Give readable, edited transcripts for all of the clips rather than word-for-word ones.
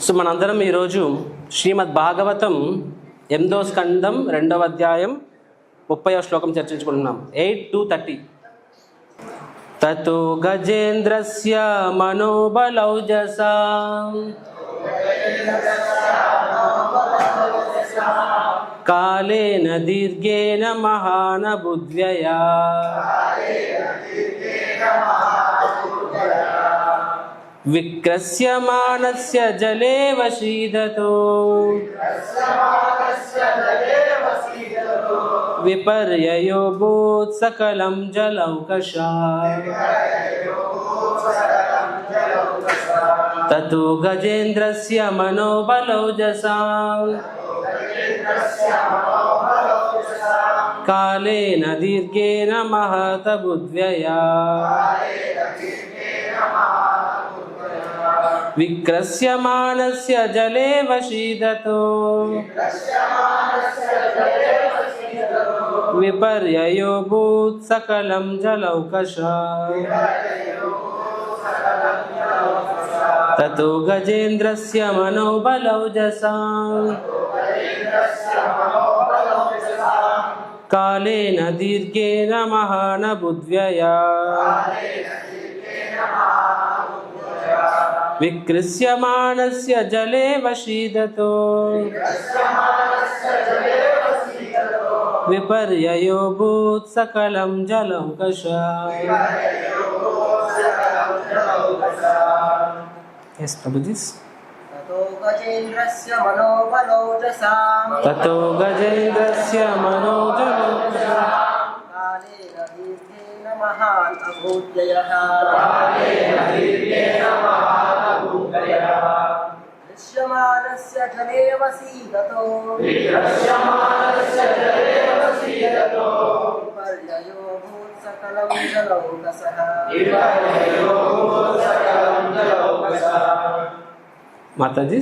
So మనందరం ఈరోజు శ్రీమద్ భాగవతం 8వ స్కందం 2వ అధ్యాయం 30వ శ్లోకం చర్చించుకుంటున్నాం. 8-30. తతో గజేంద్రస్య మనోబలౌజసా కాలేన దీర్ఘేన మహాన బుద్ధ్యయా విక్రస్యమానస్య జలే వశీదతో విపర్యయో భూత్ సకలం జలౌకషా తతో గజేంద్రస్య మనోబలౌజసా కాలేన దీర్ఘేన మహత బుద్ధ్యయా విక్రస్యమానస్య జలే వశీదతో విపర్యయో భూత్ సకలం జలౌకషా తతో గజేంద్రస్య మనోబలౌజసా కాలేన దీర్ఘేన మహాన బుద్ధ్యయా విక్రస్యమానస్య జలే వశీదతో విపర్యయో భూత్ సకలం జలౌకషా. Yes, Prabhuji. తతో గజేంద్రస్య మనోబలౌజసా కాలేన దీర్ఘేన మహాన్ అభూత్యయః దృశ్యమానస్య జలే వసీదతో విపర్యయో భూత్ సకలం జలౌకషః. మాతాజీ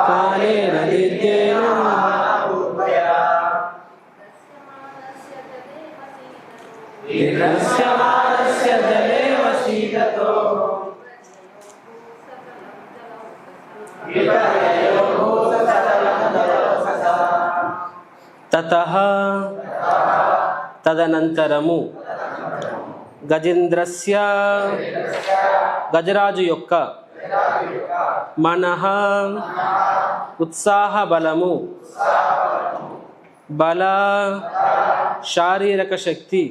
కాలేన దీర్ఘేన విక్రస్యమానస్య జలే వశీదతో తతః తదనంతరము గజేంద్రస్య గజరాజు యొక్క మనః ఉత్సాహ బలము బల శారీరక శక్తి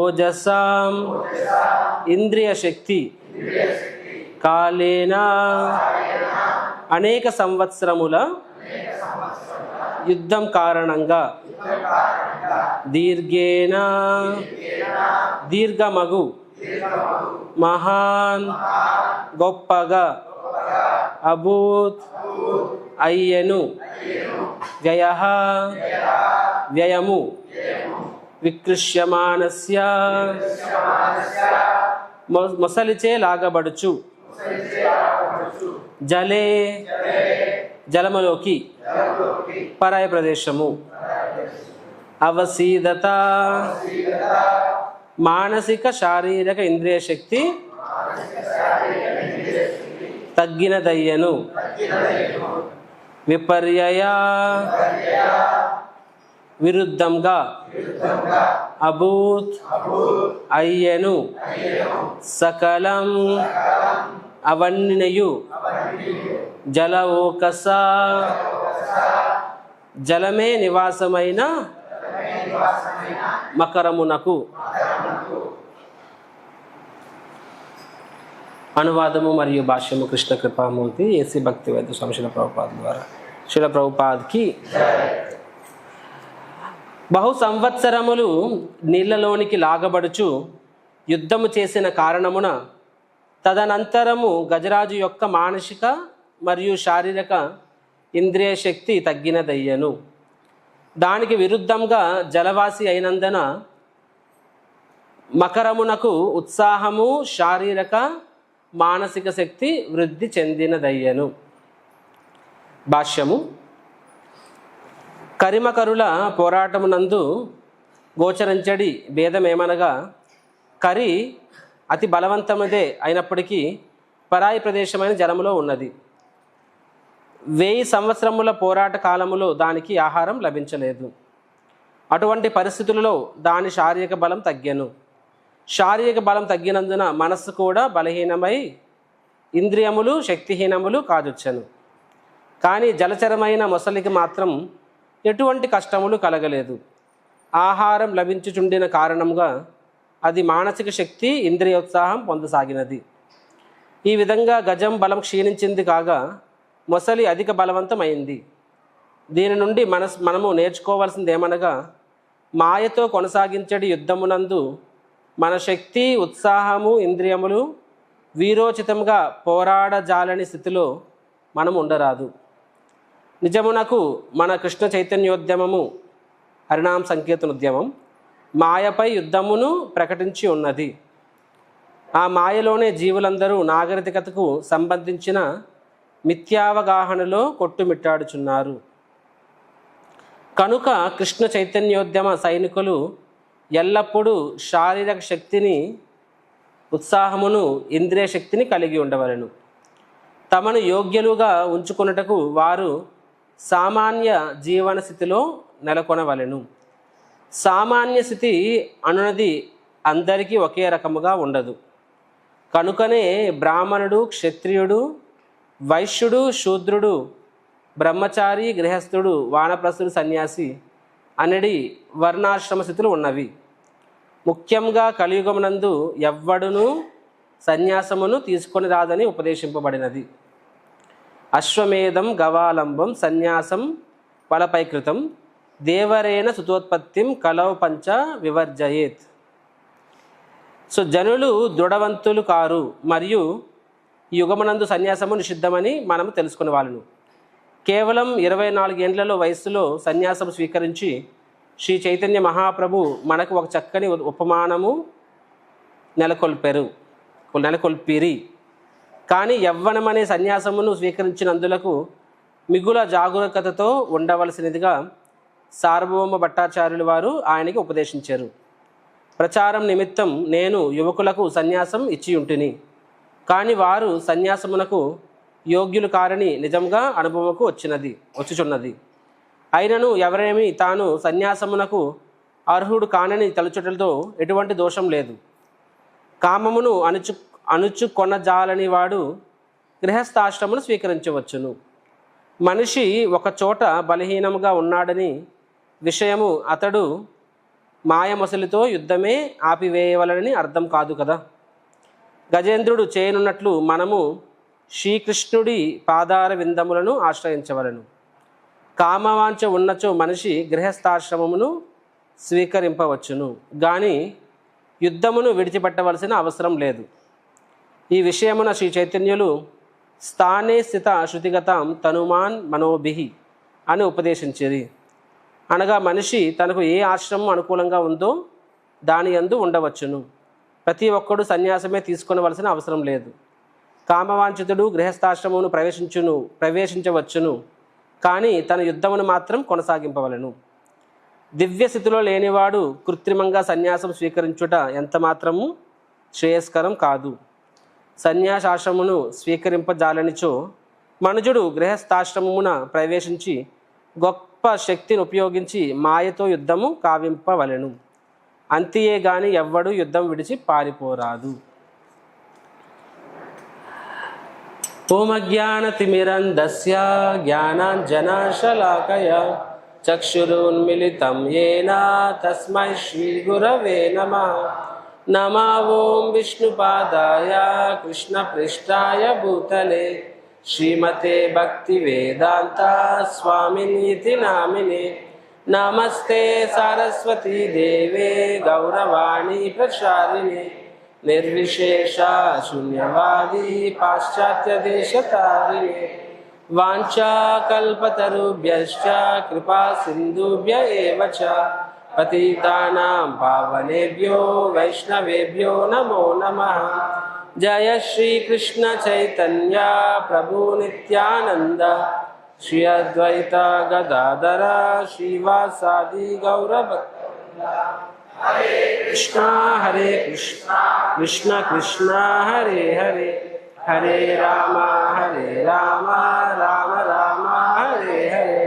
ఓజసాం ఇంద్రియ శక్తి కాలేన అనేక సంవత్సరముల యుద్ధం కారణంగా దీర్ఘేన దీర్ఘమగు మహాన్ గొప్పగా అభూత్ అయ్యను వ్యయ వ్యయము వికృష్యమానస్య మొసలిచే లాగబడుచు జలే జలములోకి పరాయ ప్రదేశము అవసీదత మానసిక శారీరక ఇంద్రియ శక్తి తగ్గినదయ్యను విపర్యయ విరుద్ధంగా అభూత్ అయ్యను సకలం అవన్నీయు జలౌకస జలమే నివాసమైన మకరమునకు. అనువాదము మరియు భాష్యము కృష్ణ కృపామూర్తి ఏసీ భక్తివేద స్వామి శిల ప్రభుపాద్ ద్వారా. శిల ప్రభుపాద్కి బహు సంవత్సరములు నీళ్లలోనికి లాగబడుచు యుద్ధము చేసిన కారణమున తదనంతరము గజరాజు యొక్క మానసిక మరియు శారీరక ఇంద్రియ శక్తి తగ్గినదయ్యను. దానికి విరుద్ధంగా జలవాసి అయినందున మకరమునకు ఉత్సాహము శారీరక మానసిక శక్తి వృద్ధి చెందినదయ్యను. భాష్యము కరిమకరుల పోరాటమునందు గోచరించడి భేదమేమనగా, కరి అతి బలవంతమదే అయినప్పటికీ పరాయి ప్రదేశమైన జలములో ఉన్నది. 1000 సంవత్సరముల పోరాట కాలములో దానికి ఆహారం లభించలేదు. అటువంటి పరిస్థితులలో దాని శారీరక బలం తగ్గెను. శారీరక బలం తగ్గినందున మనస్సు కూడా బలహీనమై ఇంద్రియములు శక్తిహీనములు కాజొచ్చెను. కానీ జలచరమైన మొసలికి మాత్రం ఎటువంటి కష్టములు కలగలేదు. ఆహారం లభించుచుండిన కారణంగా అది మానసిక శక్తి ఇంద్రియోత్సాహం పొందసాగినది. ఈ విధంగా గజం బలం క్షీణించింది కాగా మొసలి అధిక బలవంతమైంది. దీని నుండి మనము నేర్చుకోవాల్సింది ఏమనగా, మాయతో కొనసాగించడి యుద్ధమునందు మన శక్తి ఉత్సాహము ఇంద్రియములు వీరోచితంగా పోరాడజాలని స్థితిలో మనం ఉండరాదు. నిజమునకు మన కృష్ణ చైతన్యోద్యమము హరినామ సంకీర్తనోద్యమం మాయపై యుద్ధమును ప్రకటించి ఉన్నది. ఆ మాయలోనే జీవులందరూ నాగరికతకు సంబంధించిన మిథ్యావగాహనలో కొట్టుమిట్టాడుచున్నారు. కనుక కృష్ణ చైతన్యోద్యమ సైనికులు ఎల్లప్పుడూ శారీరక శక్తిని ఉత్సాహమును ఇంద్రియ శక్తిని కలిగి ఉండవలెను. తమను యోగ్యులుగా ఉంచుకొనుటకు వారు సామాన్య జీవన స్థితిలో నెలకొనవలెను. సామాన్య స్థితి అనునది అందరికీ ఒకే రకముగా ఉండదు. కనుకనే బ్రాహ్మణుడు క్షత్రియుడు వైశ్యుడు శూద్రుడు బ్రహ్మచారి గృహస్థుడు వానప్రస్థుడు సన్యాసి అనడి వర్ణాశ్రమ స్థితులు ఉన్నవి. ముఖ్యంగా కలియుగమునందు ఎవ్వడును సన్యాసమును తీసుకొని రాదని ఉపదేశింపబడినది. అశ్వమేధం గవాలంబం సన్యాసం ఫలపైకృతం దేవరేణ సుతోత్పత్తిం కలౌ పంచ వివర్జయేత్. సో జనులు దృఢవంతులు కారు మరియు యుగమునందు సన్యాసము నిషిద్ధమని మనము తెలుసుకునే వాళ్ళను. కేవలం 24 ఏండ్లలో వయస్సులో సన్యాసం స్వీకరించి శ్రీ చైతన్య మహాప్రభు మనకు ఒక చక్కని ఉపమానము నెలకొల్పిరి. కానీ యవ్వనమనే సన్యాసమును స్వీకరించినందులకు మిగుల జాగరూకతతో ఉండవలసినదిగా సార్వభౌమ భట్టాచార్యులు వారు ఆయనకి ఉపదేశించారు. ప్రచారం నిమిత్తం నేను యువకులకు సన్యాసం ఇచ్చి ఉంటిని, కానీ వారు సన్యాసమునకు యోగ్యులు కారని నిజంగా అనుభవముకు వచ్చుచున్నది. అయినను ఎవరేమి తాను సన్యాసమునకు అర్హుడు కానని తలుచుటలతో ఎటువంటి దోషం లేదు. కామమును అణుచుకొనజాలని వాడు గృహస్థాశ్రమును స్వీకరించవచ్చును. మనిషి ఒక చోట బలహీనముగా ఉన్నాడని విషయము అతడు మాయమొసలితో యుద్ధమే ఆపివేయవలనని అర్థం కాదు కదా. గజేంద్రుడు చేయనున్నట్లు మనము శ్రీకృష్ణుడి పాదార విందములను ఆశ్రయించవలను. కామవాంఛ ఉన్నచో మనిషి గృహస్థాశ్రమమును స్వీకరింపవచ్చును, కానీ యుద్ధమును విడిచిపెట్టవలసిన అవసరం లేదు. ఈ విషయమున శ్రీ చైతన్యులు స్థానే స్థిత శృతిగతం తనుమాన్ మనోభిహి అని ఉపదేశించేది. అనగా మనిషి తనకు ఏ ఆశ్రమం అనుకూలంగా ఉందో దాని యందు ఉండవచ్చును. ప్రతి ఒక్కడు సన్యాసమే తీసుకొనవలసిన అవసరం లేదు. కామవాంఛితుడు గృహస్థాశ్రమమును ప్రవేశించవచ్చును, కానీ తన యుద్ధమును మాత్రం కొనసాగింపవలను. దివ్య స్థితిలో లేనివాడు కృత్రిమంగా సన్యాసం స్వీకరించుట ఎంత మాత్రము శ్రేయస్కరం కాదు. సన్యాసాశ్రమును స్వీకరింపజాలనిచో మనుజుడు గృహస్థాశ్రమమున ప్రవేశించి గొప్ప శక్తిని ఉపయోగించి మాయతో యుద్ధము కావింపవలెను. అంతియే గాని ఎవ్వడు యుద్ధం విడిచి పారిపోరాదు. ఓం అజ్ఞానతిమిరంధస్య జ్ఞానాంజనశలాకయ చక్షురున్మిలితం యేన తస్మై శ్రీగురవే నమః. నమో ఓం విష్ణుపాదాయ కృష్ణపృష్ఠాయ భూతలే శ్రీమతే భక్తివేదాంత స్వామినితి నామినే. నమస్తే సరస్వతీ దేవే గౌరవాణి ప్రచారిణే నిర్విశేష శూన్యవాది పాశ్చాత్య దేశతారిణే. వాంఛాకల్పతరుభ్యశ్చ కృపా సింధుభ్య ఏవ చ పతితానాం పావనేభ్యో వైష్ణవేభ్యో నమో నమః. జయ శ్రీ కృష్ణ చైతన్య ప్రభు నిత్యానంద శ్రీ అద్వైత గదాధర శ్రీవాసాది గౌరభక్త కృష్ణ హరే కృష్ణ కృష్ణ కృష్ణ హరే హరే హరే రామ రామ రామ హరే హరే.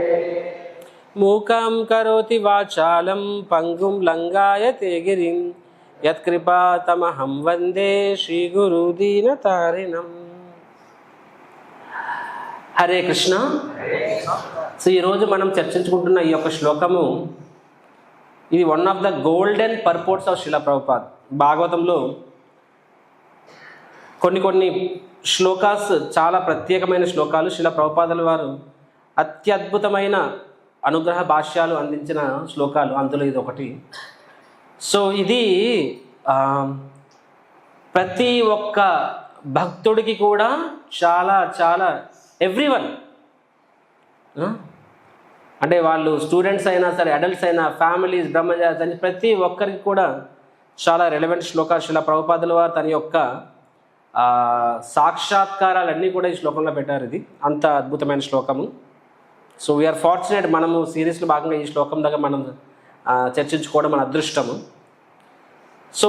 మూకం కరోతి వాచాలం పంగుం లంఘాయతే గిరిం యత్కృపాతమహం వందే శ్రీగురు దీనతారిణం. హరే కృష్ణ. సో ఈరోజు మనం చర్చించుకుంటున్న ఈ యొక్క శ్లోకము, ఇది one of the golden పర్పోర్ట్స్ of శిలా ప్రభుపాద్. భాగవతంలో కొన్ని శ్లోకాస్ చాలా ప్రత్యేకమైన శ్లోకాలు. శిలా ప్రభుపాదుల వారు అత్యద్భుతమైన అనుగ్రహ భాష్యాలు అందించిన శ్లోకాలు, అందులో ఇది ఒకటి. సో ఇది ప్రతి ఒక్క భక్తుడికి కూడా చాలా చాలా ఎవ్రీవన్, అంటే వాళ్ళు స్టూడెంట్స్ అయినా సరే, అడల్ట్స్ అయినా, ఫ్యామిలీస్, బ్రహ్మచారి అని ప్రతి ఒక్కరికి కూడా చాలా రెలవెంట్ శ్లోకాలు. శిలా ప్రభుపాదుల వారు తన యొక్క సాక్షాత్కారాలన్నీ కూడా ఈ శ్లోకంలో పెట్టారు. ఇది అంత అద్భుతమైన శ్లోకము. సో వీఆర్ ఫార్చునేట్, మనము సిరీస్లో భాగంగా ఈ శ్లోకం దగ్గర మనం చర్చించుకోవడం మన అదృష్టము. సో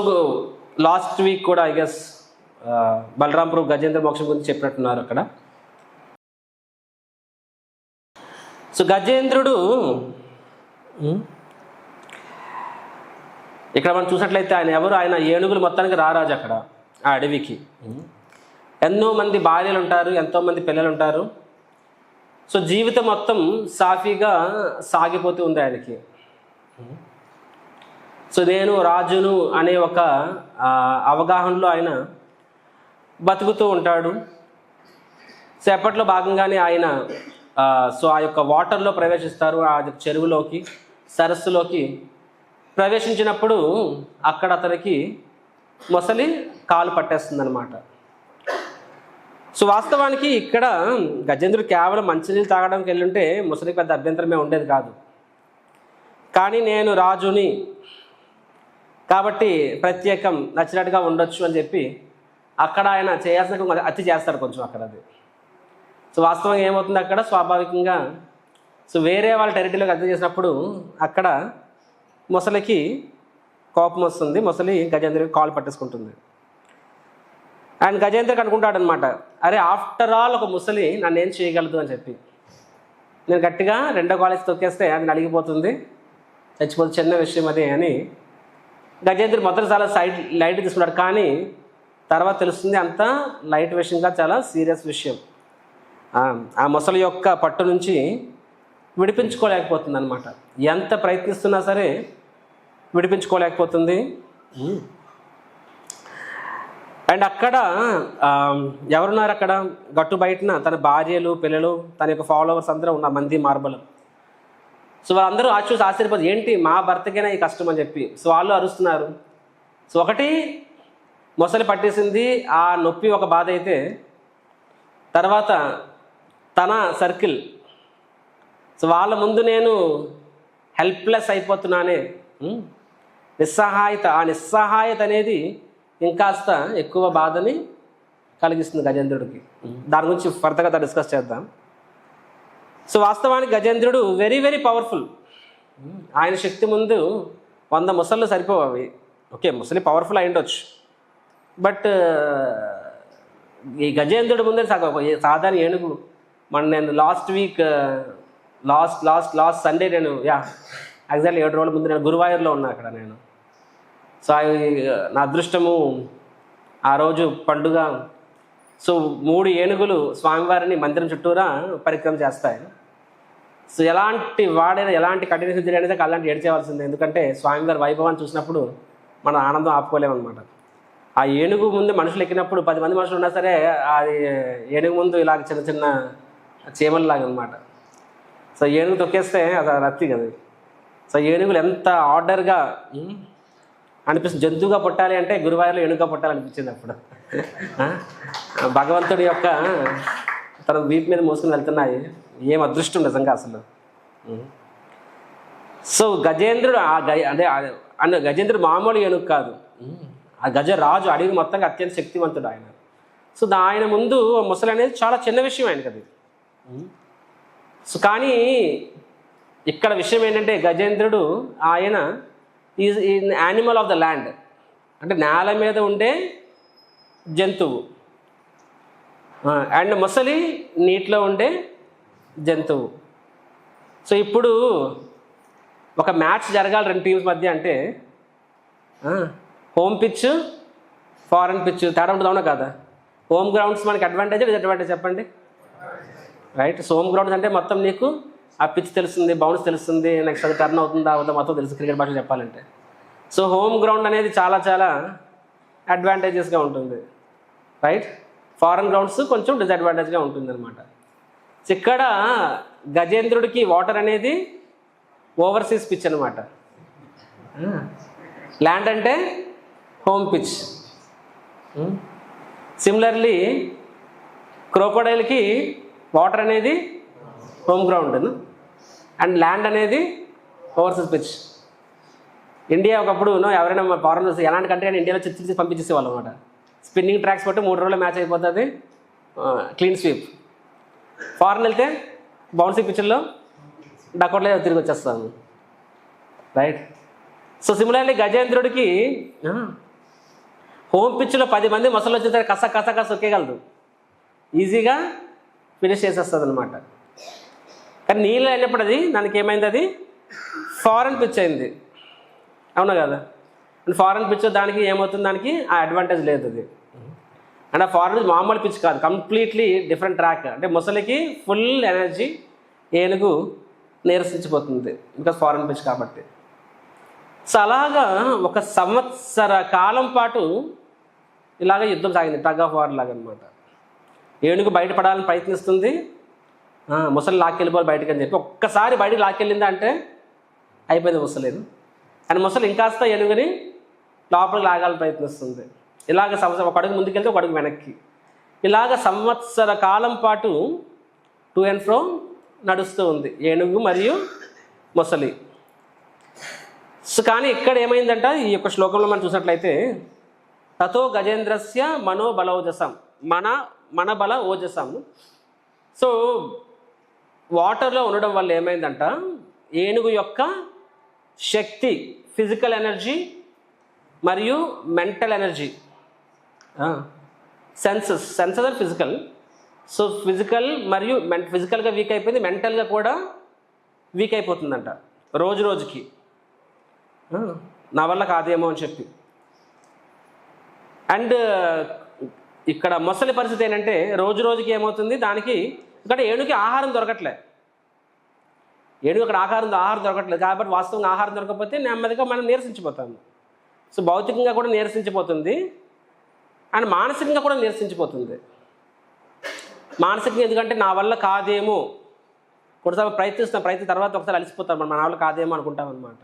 లాస్ట్ వీక్ కూడా ఐ గెస్ బలరాంపూర్ గజేంద్ర మోక్షం గురించి చెప్పినట్టున్నారు అక్కడ. సో గజేంద్రుడు ఇక్కడ మనం చూసినట్లయితే ఆయన ఎవరు? ఆయన ఏనుగులు మొత్తానికి రారాజు అక్కడ ఆ అడవికి. ఎన్నో మంది భార్యలు ఉంటారు, ఎంతోమంది పిల్లలు ఉంటారు. సో జీవితం మొత్తం సాఫీగా సాగిపోతూ ఉంది ఆయనకి. సో నేను రాజును అనే ఒక అవగాహనలో ఆయన బతుకుతూ ఉంటాడు. సో ఎప్పట్లో భాగంగానే ఆయన సో ఆ యొక్క వాటర్లో ప్రవేశిస్తారు, ఆ చెరువులోకి, సరస్సులోకి ప్రవేశించినప్పుడు అక్కడ అతనికి మొసలి కాలు పట్టేస్తుంది అనమాట. సో వాస్తవానికి ఇక్కడ గజేంద్రుడు కేవలం మంచినీళ్ళు తాగడానికి వెళ్ళుంటే ముసలికి పెద్ద అభ్యంతరమే ఉండేది కాదు. కానీ నేను రాజుని కాబట్టి ప్రత్యేకం నచ్చినట్టుగా ఉండొచ్చు అని చెప్పి అక్కడ ఆయన చేయాల్సిన అతి చేస్తాడు కొంచెం అక్కడ. అది సో వాస్తవంగా ఏమవుతుంది అక్కడ, స్వాభావికంగా సో వేరే వాళ్ళ టెరిటరీలోకి అతి చేసినప్పుడు అక్కడ ముసలికి కోపం వస్తుంది. ముసలి గజేంద్రుడికి కాలు పట్టేసుకుంటుంది. అండ్ గజేంద్రుడికి అనుకుంటాడు అనమాట, అరే ఆఫ్టర్ ఆల్ ఒక ముసలి నన్ను ఏం చేయగలదు అని చెప్పి. నేను గట్టిగా రెండో కాలేజ్ తొక్కేస్తే అది నలిగిపోతుంది, చచ్చిపోతుంది, చిన్న విషయం అది అని గజేంద్రుడు మొదటి చాలా లైట్ తీసుకున్నాడు. కానీ తర్వాత తెలుస్తుంది అంత లైట్ విషయంగా చాలా సీరియస్ విషయం. ఆ మొసలి యొక్క పట్టు నుంచి విడిపించుకోలేకపోతుంది అనమాట. ఎంత ప్రయత్నిస్తున్నా సరే విడిపించుకోలేకపోతుంది. అండ్ అక్కడ ఎవరున్నారు? అక్కడ గట్టు బయటన తన భార్యలు, పిల్లలు, తన యొక్క ఫాలోవర్స్ అందరూ ఉన్న మంది మార్బలం. సో వాళ్ళందరూ చూసి ఆశ్చర్యపోతుంది, ఏంటి మా భర్తకైనా ఈ కష్టం అని చెప్పి. సో వాళ్ళు అరుస్తున్నారు. సో ఒకటి మొసలి పట్టేసింది, ఆ నొప్పి ఒక బాధ అయితే, తర్వాత తన సర్కిల్, సో వాళ్ళ ముందు నేను హెల్ప్లెస్ అయిపోతున్నానే, నిస్సహాయత. ఆ నిస్సహాయత అనేది ఇంకాస్త ఎక్కువ బాధని కలిగిస్తుంది గజేంద్రుడికి. దాని గురించి ఫర్దర్గా డిస్కస్ చేద్దాం. సో వాస్తవానికి గజేంద్రుడు వెరీ వెరీ పవర్ఫుల్. ఆయన శక్తి ముందు 100 ముసళ్ళు సరిపోవి. ఓకే, ముసలి పవర్ఫుల్ అయి ఉండొచ్చు, బట్ ఈ గజేంద్రుడి ముందే సాధారణ ఏనుగు. నేను లాస్ట్ వీక్ లాస్ట్ సండే నేను ఎగ్జాక్ట్లీ 7 రోజుల ముందు నేను గురువాయూర్లో ఉన్నా అక్కడ నేను. సో నా అదృష్టము ఆ రోజు పండుగ. సో 3 ఏనుగులు స్వామివారిని మందిరం చుట్టూరా పరిక్రమ చేస్తాయి. సో ఎలాంటి కఠిన సిద్ధి అనేది అలాంటి ఏడ్చేవాల్సిందే. ఎందుకంటే స్వామివారి వైభవాన్ని చూసినప్పుడు మనం ఆనందం ఆపుకోలేమన్నమాట. ఆ ఏనుగు ముందు మనుషులు ఎక్కినప్పుడు 10 మంది మనుషులు ఉన్నా సరే అది ఏనుగు ముందు ఇలాగ చిన్న చిన్న చీమల్లాగా అనమాట. సో ఏనుగు తొక్కేస్తే అది రత్తి కదా. సో ఏనుగులు ఎంత ఆర్డర్గా అనిపిస్తుంది. జంతువుగా పుట్టాలి అంటే గురువాయూర్లో ఏనుగుగా పుట్టాలనిపించింది అప్పుడు. భగవంతుడి యొక్క తన వీపు మీద మోసుకుని వెళ్తున్నాయి. ఏం అదృష్టం నిజంగా అసలు. సో గజేంద్రుడు గజేంద్రుడు మామూలు ఏనుగు కాదు, ఆ గజరాజు, అడవి మొత్తంగా అత్యంత శక్తివంతుడు ఆయన. సో ఆయన ముందు ముసలి అనేది చాలా చిన్న విషయం ఆయనకి అది. సో కానీ ఇక్కడ విషయం ఏంటంటే గజేంద్రుడు ఆయన is animal of the land, అంటే నేల మీద ఉండే జంతువు. అండ్ మొసలి నీటిలో ఉండే జంతువు. సో ఇప్పుడు ఒక మ్యాచ్ జరగాలి రెండు టీమ్స్ మధ్య అంటే హోమ్ పిచ్, ఫారెన్ పిచ్ తేడా ఉంటుంది, అవునా కదా? హోమ్ గ్రౌండ్స్ మనకి అడ్వాంటేజ్ డిసడ్వాంటేజ్ చెప్పండి, రైట్? సో హోమ్ గ్రౌండ్స్ అంటే మొత్తం నీకు ఆ పిచ్ తెలుస్తుంది, బౌన్స్ తెలుస్తుంది, నెక్స్ట్ అది టర్న్ అవుతుందా అవుతుందా మొత్తం తెలుసు క్రికెట్ భాషలో చెప్పాలంటే. సో హోమ్ గ్రౌండ్ అనేది చాలా చాలా అడ్వాంటేజెస్గా ఉంటుంది, రైట్? ఫారెన్ గ్రౌండ్స్ కొంచెం డిసడ్వాంటేజ్గా ఉంటుంది అనమాట. ఇక్కడ గజేంద్రుడికి వాటర్ అనేది ఓవర్సీస్ పిచ్ అనమాట. ల్యాండ్ అంటే హోమ్ పిచ్. సిమిలర్లీ క్రోకోడైల్కి వాటర్ అనేది హోమ్ గ్రౌండ్ అండ్ ల్యాండ్ అనేది ఓవర్సీస్ పిచ్. ఇండియా ఒకప్పుడు ఎవరైనా ఫారెన్ చూసి ఎలాంటి కంట్రీ అని ఇండియాలో చిచ్చి పంపించేసేవాళ్ళు అనమాట. స్పిన్నింగ్ ట్రాక్స్ బట్టి 3 రోజుల్లో మ్యాచ్ అయిపోతుంది, క్లీన్ స్వీప్. ఫారెన్ వెళ్తే బౌన్సీ పిచ్ల్లో డకోట్లో తిరిగి వచ్చేస్తాము, రైట్? సో సిమిలర్లీ గజేంద్రుడికి హోమ్ పిచ్లో 10 మంది మొసలు వచ్చిన కస కస కస ఒక్కేయగలదు, ఈజీగా ఫినిష్ చేసేస్తుంది అనమాట. కానీ నీళ్ళు అయినప్పుడు అది దానికి ఏమైంది, అది ఫారెన్ పిచ్ అయింది, అవునా కదా? అండ్ ఫారెన్ పిచ్ దానికి ఏమవుతుంది, దానికి ఆ అడ్వాంటేజ్ లేదు అది. అండ్ ఆ ఫారెన్ పిచ్ మామూలు పిచ్ కాదు, కంప్లీట్లీ డిఫరెంట్ ట్రాక్. అంటే ముసలికి ఫుల్ ఎనర్జీ, ఏనుగు నీరసించిపోతుంది బికాస్ ఫారెన్ పిచ్ కాబట్టి. సో అలాగా 1 సంవత్సర కాలం పాటు ఇలాగ యుద్ధం సాగింది, టగ్ ఆఫ్ వార్ లాగా అనమాట. ఏనుగు బయటపడాలని ప్రయత్నిస్తుంది, ముసలి లాక్కెళ్ళిపోవాలి బయటకు అని చెప్పి. ఒక్కసారి బయటకు లాక్కెళ్ళిందా అంటే అయిపోయింది ముసలేదు. అండ్ ముసలి ఇంకాస్త ఏనుగుని లోపలికి లాగాలని ప్రయత్నిస్తుంది. ఇలాగ సంవత్సరం, ఒక అడుగు ముందుకెళ్తే ఒక అడుగు వెనక్కి, ఇలాగ సంవత్సర కాలం పాటు టు అండ్ ఫ్రో నడుస్తూ ఉంది ఏనుగు మరియు మొసలి. సో కానీ ఇక్కడ ఏమైందంట, ఈ యొక్క శ్లోకంలో మనం చూసినట్లయితే తతో గజేంద్రస్య మనోబలౌజసం, మన బల ఓజసం. సో వాటర్లో ఉండడం వల్ల ఏమైందంట, ఏనుగు యొక్క శక్తి, ఫిజికల్ ఎనర్జీ మరియు mental energy, senses are physical. So physical మరియు ఫిజికల్గా వీక్ అయిపోయింది, మెంటల్గా కూడా వీక్ అయిపోతుందంట రోజు రోజుకి. నా వల్ల కాదేమో అని చెప్పి. అండ్ ఇక్కడ మొసలి పరిస్థితి ఏంటంటే రోజు రోజుకి ఏమవుతుంది, దానికి ఇక్కడ ఏనుగుకి ఆహారం దొరకట్లే. ఏనుగు అక్కడ ఆహారం దొరకట్లేదు కాబట్టి వాస్తవంగా ఆహారం దొరకకపోతే నెమ్మదిగా మనం నీరసించిపోతాము. సో భౌతికంగా కూడా నీరసించిపోతుంది అండ్ మానసికంగా కూడా నీరసించిపోతుంది. మానసికంగా ఎందుకంటే నా వల్ల కాదేమో, కొన్నిసార్లు ప్రయత్నం తర్వాత ఒకసారి అలసిపోతాం, మన వల్ల కాదేమో అనుకుంటాం అనమాట,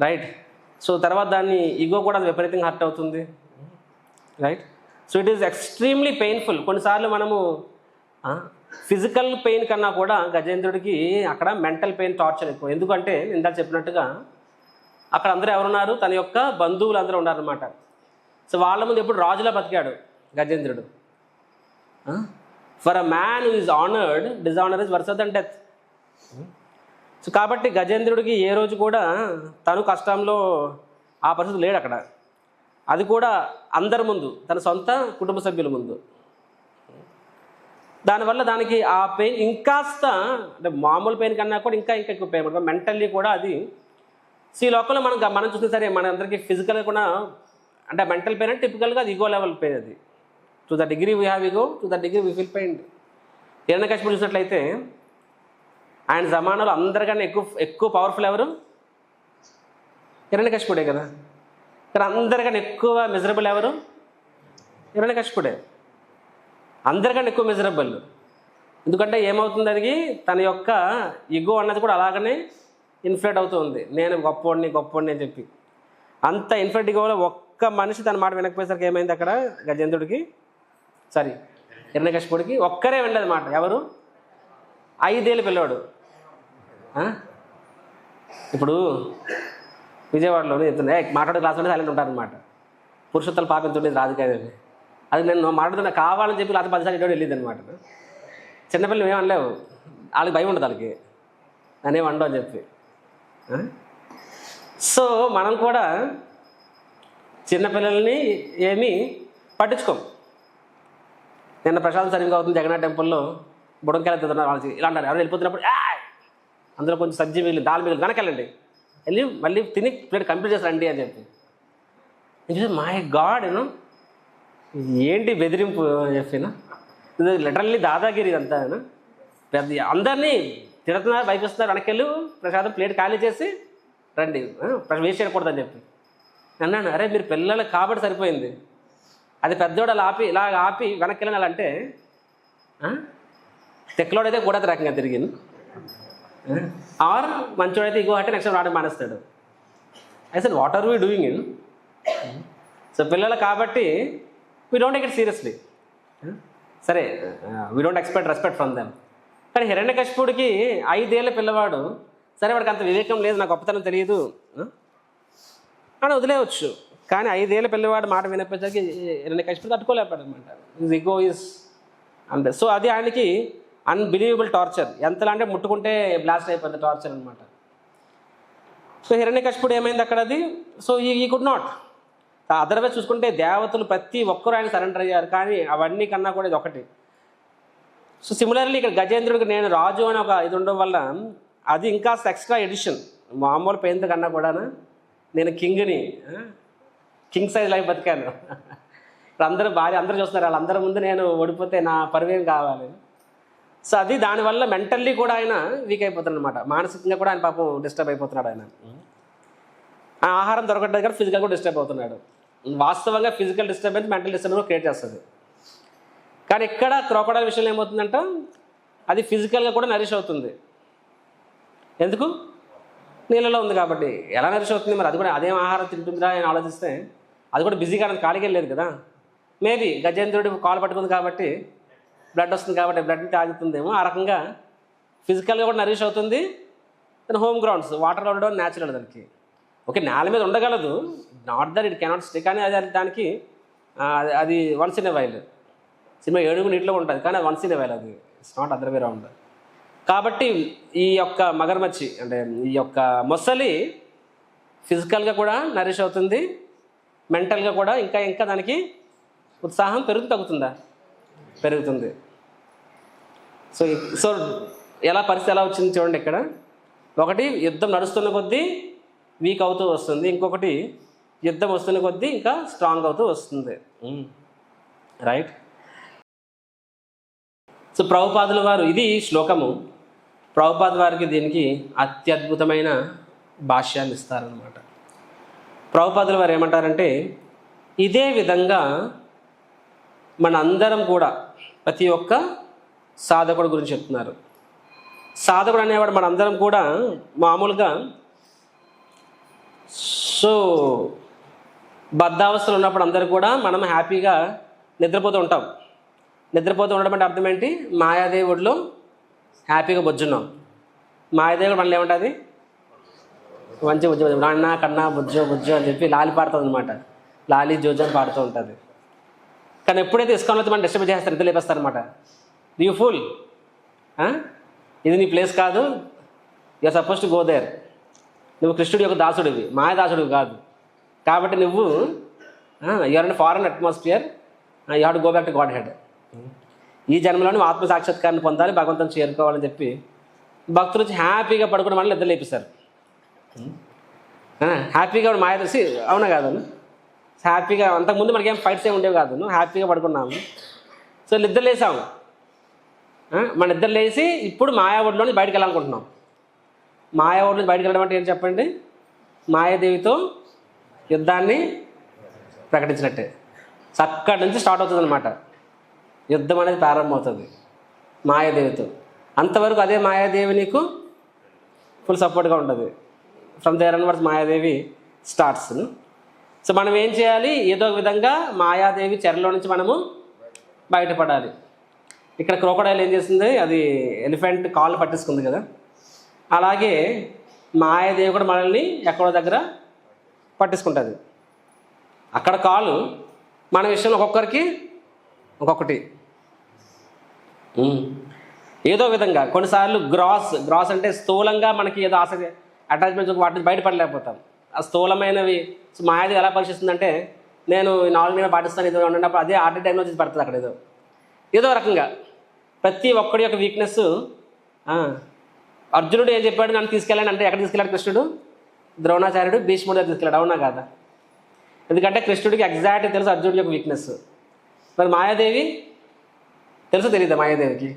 రైట్? సో తర్వాత దాన్ని ఈగో కూడా అది విపరీతంగా హర్ట్ అవుతుంది, right? So it is extremely painful. కొన్నిసార్లు మనము ఫిజికల్ పెయిన్ కన్నా కూడా గజేంద్రుడికి అక్కడ మెంటల్ పెయిన్, టార్చర్ ఎక్కువ. ఎందుకంటే ఇందాక చెప్పినట్టుగా అక్కడ అందరూ ఎవరున్నారు, తన యొక్క బంధువులు అందరూ ఉన్నారనమాట. సో వాళ్ళ ముందు ఎప్పుడు రాజులా బతికాడు గజేంద్రుడు. For a man who is honoured, dishonour is worse than death. So కాబట్టి గజేంద్రుడికి ఏ రోజు కూడా తను కష్టంలో ఆ పరిస్థితి లేడు అక్కడ, అది కూడా అందరి ముందు, తన సొంత కుటుంబ సభ్యుల ముందు. దానివల్ల దానికి ఆ పెయిన్ ఇంకాస్త, అంటే మామూలు పెయిన్ కన్నా కూడా ఇంకా ఎక్కువ పెయిన్ పడుతుంది, మెంటల్లీ కూడా అది. సో ఈ లోకంలో మనం చూస్తే సరే మన అందరికీ ఫిజికల్గా కూడా, అంటే మెంటల్ పెయిన్ అంటే టిపికల్గా అది ఈగో లెవెల్ పెయిన్. అది to the degree we have ego, to the degree we feel pain. హిరణ్యకశిపుడు చూసినట్లయితే ఆయన జమానాలో అందరికన్నా ఎక్కువ పవర్ఫుల్ ఎవరు, హిరణ్యకశిపుడే కదా. ఇక్కడ అందరికన్నా ఎక్కువ మిజరబుల్ ఎవరు, హిరణ్యకశిపుడే. అందరికన్నా ఎక్కువ మిజరబుల్. ఎందుకంటే ఏమవుతుంది, అది తన యొక్క ఈగో అన్నది కూడా అలాగనే ఇన్ఫ్లేట్ అవుతుంది, నేను గొప్పవాడిని అని చెప్పి. అంత ఇన్ఫ్లేట్ ఈగోలో ఒక్క మనిషి తన మాట వినకపోయేసరికి ఏమైంది అక్కడ గజేంద్రుడికి, హిరణ్యకశిపుడికి ఒక్కరే వినలేదు మాట. ఎవరు, 5 ఏళ్ళ పిల్లవాడు. ఇప్పుడు విజయవాడలోనే చెప్తున్నా, మాట్లాడే క్లాసులో సైలెంట్ ఉంటారనమాట. పురుషోత్తలు పాపించుండేది రాజకీయాన్ని, అది నేను మాట్లాడుతున్నా కావాలని చెప్పి లేకపోతే 10 సార్లు వెళ్ళింది అనమాట. చిన్నపిల్లలు ఏమనలేవు, వాళ్ళకి భయం ఉండదు, వాళ్ళకి అనే వండు అని చెప్పి. సో మనం కూడా చిన్నపిల్లల్ని ఏమీ పట్టించుకోం. నిన్న ప్రశాంత్ సరిగ్గా అవుతుంది జగన్నాథ్ టెంపుల్లో బుడంకాయలు తిన్నారు వాళ్ళకి, ఇలా అంటారు. ఎవరు వెళ్ళిపోతున్నప్పుడు అందులో కొంచెం సబ్జీ మిగిలి దాల్ మిగిలి వెనకెళ్ళండి, వెళ్ళి మళ్ళీ తిని ప్లేట్ కంప్లీట్ చేసి రండి అని చెప్పి. మై గాడ్ ఏంటి బెదిరింపు అని చెప్పినా, ఇది లిటరల్లీ దాదాగిరి ఇదంతా. పెద్ద అందరినీ తిడుతున్నారు, భయపిస్తున్నారు, వెనకెళ్ళి ప్రసాదం ప్లేట్ ఖాళీ చేసి రండి, వేస్ట్ చేయకూడదని చెప్పి అన్నాను. అరే మీరు పిల్లలు కాబట్టి సరిపోయింది, అది పెద్దోడు అలా ఆపి ఇలాగ ఆపి వెనక్కి వెళ్ళాలంటే తెక్కలోడైతే కూడా రకంగా తిరిగింది, ఆర్ మంచోడైతే ఇగో అంటే నెక్స్ట్ రావడం మానేస్తాడు. అయితే what are we doing in? So పిల్లలు కాబట్టి we don't take it seriously. సరే, we don't expect respect from them. కానీ హిరణ్యకశిపుడికి 5 ఏళ్ళ పిల్లవాడు, సరే వాడికి అంత వివేకం లేదు, నాకు గొప్పతనం తెలియదు అని వదిలేయవచ్చు. కానీ 5 ఏళ్ళ పిల్లవాడు మాట వినిపించడానికి హిరణ్యకశిపుడు తట్టుకోలేపాడు అనమాట. హిజ్ ఇగో ఈజ్ అంటే. సో అది ఆయనకి అన్బిలీవబుల్ టార్చర్. ఎంతలా అంటే ముట్టుకుంటే బ్లాస్ట్ అయిపోతుంది టార్చర్ అనమాట. సో హిరణ్యకశిపుడు ఏమైంది అక్కడ అది? సో ఈ కుడ్ నాట్. అదర్వైజ్ చూసుకుంటే దేవతలు ప్రతి ఒక్కరు ఆయన సరెండర్ అయ్యారు, కానీ అవన్నీ కన్నా కూడా ఇది ఒకటి. సో సిమిలర్లీ ఇక్కడ గజేంద్రుడికి నేను రాజు అని ఒక ఇది ఉండడం వల్ల అది ఇంకా ఎక్స్ట్రా ఎడిషన్. మామూలు పెయింట్ కన్నా కూడా నేను కింగ్ని, కింగ్ సైజ్ లైఫ్ బతికాను. ఇప్పుడు అందరూ భార్య అందరూ చూస్తున్నారు, వాళ్ళందరి ముందు నేను ఓడిపోతే నా పరువేం కావాలి. సో అది దానివల్ల మెంటల్లీ కూడా ఆయన వీక్ అయిపోతున్నాడు అనమాట. మానసికంగా కూడా ఆయన పాపం డిస్టర్బ్ అయిపోతున్నాడు. ఆయన ఆహారం దొరకట్లేదు కానీ ఫిజికల్ కూడా డిస్టర్బ్ అవుతున్నాడు. వాస్తవంగా physical disturbance mental disturbance create చేస్తుంది. కానీ ఇక్కడ క్రోకోడైల్ విషయంలో ఏమవుతుందంటే అది ఫిజికల్గా కూడా నరిష్ అవుతుంది. ఎందుకు? నీళ్ళలో ఉంది కాబట్టి. ఎలా నరిష్ అవుతుంది మరి? అది కూడా అదేం ఆహారం తింటుందిరా అని ఆలోచిస్తే అది కూడా బిజీగా ఖాళీకి వెళ్ళలేదు కదా. మేబీ గజేంద్రుడి కాలు పట్టుకుంది కాబట్టి బ్లడ్ వస్తుంది కాబట్టి బ్లడ్ని తాగుతుందేమో. ఆ రకంగా ఫిజికల్గా కూడా నరిష్ అవుతుంది. దాని హోమ్ గ్రౌండ్స్ వాటర్లో ఉండడం న్యాచురల్ దానికి. ఓకే, నేల మీద ఉండగలదు, not that it cannot stay, కానీ అది దానికి అది వన్స్ ఇన్ ఎ వైల్. సినిమా 7 నీటిలో ఉంటుంది కానీ అది వన్స్ ఇన్ ఎ వైల్, అది it's not other way round. కాబట్టి ఈ యొక్క మగర్మచ్చి అంటే ఈ యొక్క మొసలి ఫిజికల్గా కూడా నరిష్ అవుతుంది, మెంటల్గా కూడా ఇంకా ఇంకా దానికి ఉత్సాహం తగ్గుతుందా? పెరుగుతుంది. సో ఎలా పరిస్థితి ఎలా వచ్చింది చూడండి. ఇక్కడ ఒకటి యుద్ధం నడుస్తున్న కొద్దీ వీక్ అవుతూ వస్తుంది, ఇంకొకటి యుద్ధం వస్తున్న కొద్దీ ఇంకా స్ట్రాంగ్ అవుతూ వస్తుంది. రైట్. సో ప్రభుపాదుల వారు, ఇది శ్లోకము, ప్రభుపాద వారికి దీనికి అత్యద్భుతమైన భాష్యాన్ని ఇస్తారనమాట. ప్రభుపాదుల వారు ఏమంటారంటే ఇదే విధంగా మన అందరం కూడా ప్రతి ఒక్క సాధకుడు గురించి చెప్తున్నారు. సాధకుడు అనేవాడు మనందరం కూడా మామూలుగా సో బద్ధావస్థలు ఉన్నప్పుడు అందరూ కూడా మనం హ్యాపీగా నిద్రపోతూ ఉంటాం. నిద్రపోతూ ఉండడం అంటే అర్థం ఏంటి? మాయాదేవుడిలో హ్యాపీగా బొజ్జున్నాం. మాయాదేవుడు మనల్ని ఏమంటుంది? మంచి బుజ్జు నాన్న కన్నా బుజ్జు బుజ్జు అని చెప్పి లాలి పాడుతుంది అనమాట. లాలి జోజు అని పాడుతూ ఉంటుంది. కానీ ఎప్పుడైతే ఇస్కాన్లో మనం డిస్టర్బ్ చేస్తారు, నిద్ర లేపేస్తారనమాట. యూ ఫుల్, ఇది నీ ప్లేస్ కాదు, you are suppose to go there. నువ్వు కృష్ణుడి యొక్క దాసుడివి, మాయదాసుడివి కాదు. కాబట్టి నువ్వు you are in foreign atmosphere, you have to go back to godhead. ఈ జన్మలో నువ్వు ఆత్మ సాక్షాత్కారాన్ని పొందాలి, భగవంతుని చేరుకోవాలని చెప్పి భక్తులు వచ్చి హ్యాపీగా పడుకున్న వాళ్ళని నిద్ర లేపిస్తారు. హ్యాపీగా మాయదర్శి అవునా కాదు? హ్యాపీగా అంతకుముందు మనకేం ఫైట్స్ ఏమి ఉండేవి కాదు, హ్యాపీగా పడుకున్నాము. సో నిద్ర లేసాము, మన నిద్ర లేచి ఇప్పుడు మాయావడిలోని బయటకు వెళ్ళాలనుకుంటున్నాం. మాయావడి నుంచి బయటకు వెళ్ళడం అంటే ఏం చెప్పండి? మాయాదేవితో యుద్ధాన్ని ప్రకటించినట్టే. అక్కడి నుంచి స్టార్ట్ అవుతుంది అనమాట యుద్ధం అనేది ప్రారంభమవుతుంది మాయాదేవితో. అంతవరకు అదే మాయాదేవి నీకు ఫుల్ సపోర్ట్గా ఉంటుంది. From there onwards Mayadevi starts. So మనం ఏం చేయాలి? ఏదో ఒక విధంగా మాయాదేవి చెరలో నుంచి మనము బయటపడాలి. ఇక్కడ క్రోకోడైల్ ఏం చేస్తుంది? అది ఎలిఫెంట్ కాళ్ళు పట్టేసుకుంది కదా, అలాగే మాయాదేవి కూడా మనల్ని ఎక్కడో దగ్గర పట్టేసుకుంటుంది. అక్కడ కాలు, మన విషయంలో ఒక్కొక్కరికి ఒక్కొక్కటి. ఏదో విధంగా కొన్నిసార్లు గ్రాస్ అంటే స్థూలంగా మనకి ఏదో ఆసక్తి అటాచ్మెంట్స్ వాటిని బయటపడలేకపోతాం. ఆ స్థూలమైనవి మాయాదేవి ఎలా పరీక్షిస్తుందంటే నేను 4 నెలలు పాటిస్తాను ఏదో ఉన్నప్పుడు అదే ఆర్ట్ డయాగ్నోసిస్ పడుతుంది అక్కడ ఏదో రకంగా. ప్రతి ఒక్కడి యొక్క వీక్నెస్. అర్జునుడు ఏం చెప్పాడు, నన్ను తీసుకెళ్ళాను అంటే ఎక్కడ తీసుకెళ్ళాడు కృష్ణుడు? ద్రోణాచార్యుడు భీష్ముడు దగ్గర తీసుకెళ్ళాడు, అవునా కాదా? ఎందుకంటే కృష్ణుడికి ఎగ్జాక్ట్గా తెలుసు అర్జునుడి యొక్క వీక్నెస్. మరి మాయాదేవి తెలుసు తెలియదా? మాయాదేవికి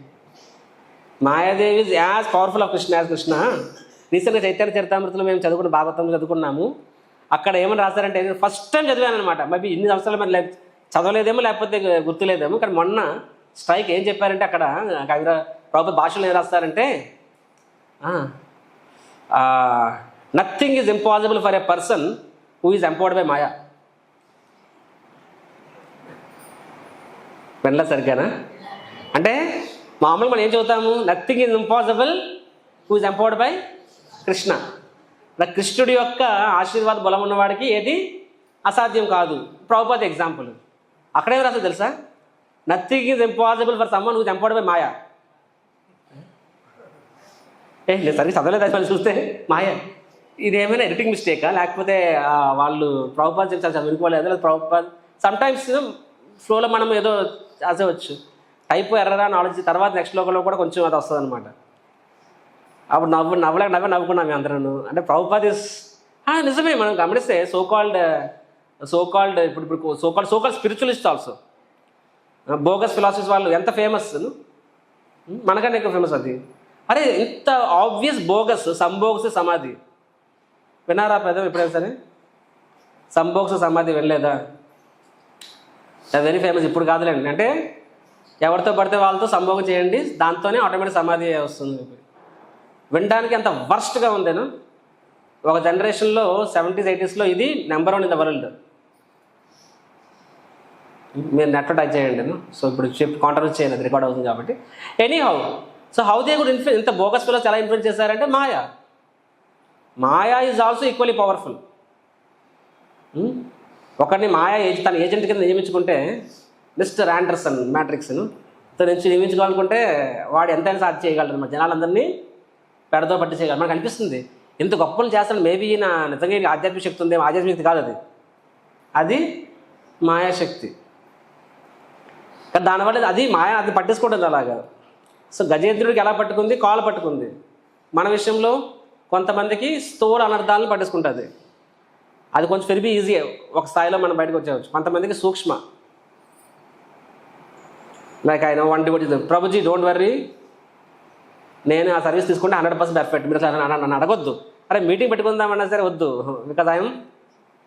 Mayadevi is as powerful of Krishna as Krishna. రీసెంట్గా చైతన్య చరితామృతంలో మేము చదువుకున్న భాగవతం చదువుకున్నాము. అక్కడ ఏమని రాశారంటే, ఫస్ట్ టైం చదివాను అనమాట. మేబీ ఇన్ని సంవత్సరాలు మరి చదవలేదేమో లేకపోతే గుర్తులేదేమో. కానీ మొన్న స్ట్రైక్ ఏం చెప్పారంటే అక్కడ కవిరా ప్రభుత్వ భాషలో ఏం రాస్తారంటే, nothing is impossible for a person who is empowered by Maya. వినలా సరిగ్గానా? అంటే మామూలుగా మనం ఏం చదువుతాము, nothing is impossible who is empowered by Krishna. కృష్ణుడి యొక్క ఆశీర్వాద బలం ఉన్నవాడికి ఏది అసాధ్యం కాదు. ప్రభుపాద ఎగ్జాంపుల్. అక్కడేం రాస్తుంది తెలుసా? Nothing is impossible for someone who is empowered by Maya. నేను సరిగ్గా చదవలేదు అది చూస్తే మాయా. ఇదేమైనా ఎడిటింగ్ మిస్టేకా లేకపోతే వాళ్ళు ప్రభుపాద చాలా చదువుకోలేదు? లేదా ప్రభుపాద సమ్టైమ్స్ ఫ్లోలో మనం ఏదో రాసేవచ్చు, టైప్ ఎర్రరా నాలెడ్జ్ తర్వాత నెక్స్ట్ లోకల్లో కూడా కొంచెం అది వస్తుంది అనమాట. అప్పుడు నవ్వుకున్నాం మేము అందరూ. అంటే ప్రభుపాద నిజమే. మనం గమనిస్తే సోకాల్డ్ ఇప్పుడు so called spiritualist also bogus philosophies వాళ్ళు ఎంత ఫేమస్, మనకన్నా ఎక్కువ ఫేమస్ అది. అరే ఇంత ఆబ్వియస్ బోగస్ సంభోగస్ సమాధి విన్నారా పెద్ద ఎప్పుడైనా సరే? సంభోగస్ సమాధి వినలేదా? Very famous. ఇప్పుడు కాదులేండి, అంటే ఎవరితో పడితే వాళ్ళతో సంభోగం చేయండి, దాంతోనే ఆటోమేటిక్ సమాధి వస్తుంది. వినడానికి ఎంత వర్స్ట్గా ఉందేను. ఒక జనరేషన్లో 70s 80sలో ఇది నెంబర్ 1 ఇన్ ద వరల్డ్. మీరు నెట్లో టైప్ చేయండి. సో ఇప్పుడు కాంట్రవర్సీ చేయలేదు, రికార్డ్ అవుతుంది కాబట్టి. ఎనీహౌ, సో హౌ దే కూడా ఇంత బోగస్ ఫెలోస్ ఎలా ఇన్ఫ్లుయెన్స్ చేశారంటే మాయా ఈజ్ ఆల్సో ఈక్వల్లీ పవర్ఫుల్. ఒకరిని మాయా తన ఏజెంట్ కింద నియమించుకుంటే, మిస్టర్ ఆండర్సన్ మ్యాట్రిక్స్ను నుంచి నియమించుకోవాలనుకుంటే వాడు ఎంతైనా సాధ్యం చేయగలరు. మన జనాలందరినీ పెడతో పట్టి చేయగలరు. మనకు అనిపిస్తుంది ఇంత గొప్పలు చేస్తాను, మేబీ నా నిజంగా ఆధ్యాత్మిక శక్తి ఉందేమో. ఆధ్యాత్మిక శక్తి కాదు అది మాయాశక్తి. కానీ దానివల్ల అది మాయా అది పట్టేసుకోవడం అలాగా. సో గజేంద్రుడికి ఎలా పట్టుకుంది? కాలు పట్టుకుంది. మన విషయంలో కొంతమందికి స్థూల అనర్థాలను పట్టేసుకుంటుంది. అది కొంచెం ఫిర్బీ ఈజీ, ఒక స్థాయిలో మనం బయటకు వచ్చేవచ్చు. కొంతమందికి సూక్ష్మ, లైక్ ఆయన వంటి కూడా ప్రభుజీ డోంట్ వర్రీ, నేను ఆ సర్వీస్ తీసుకుంటే 100% పర్ఫెక్ట్. మీరు అసలు నన్ను అడగొద్దు, అరే మీటింగ్ పెట్టుకుందామన్నా సరే వద్దు, because I'm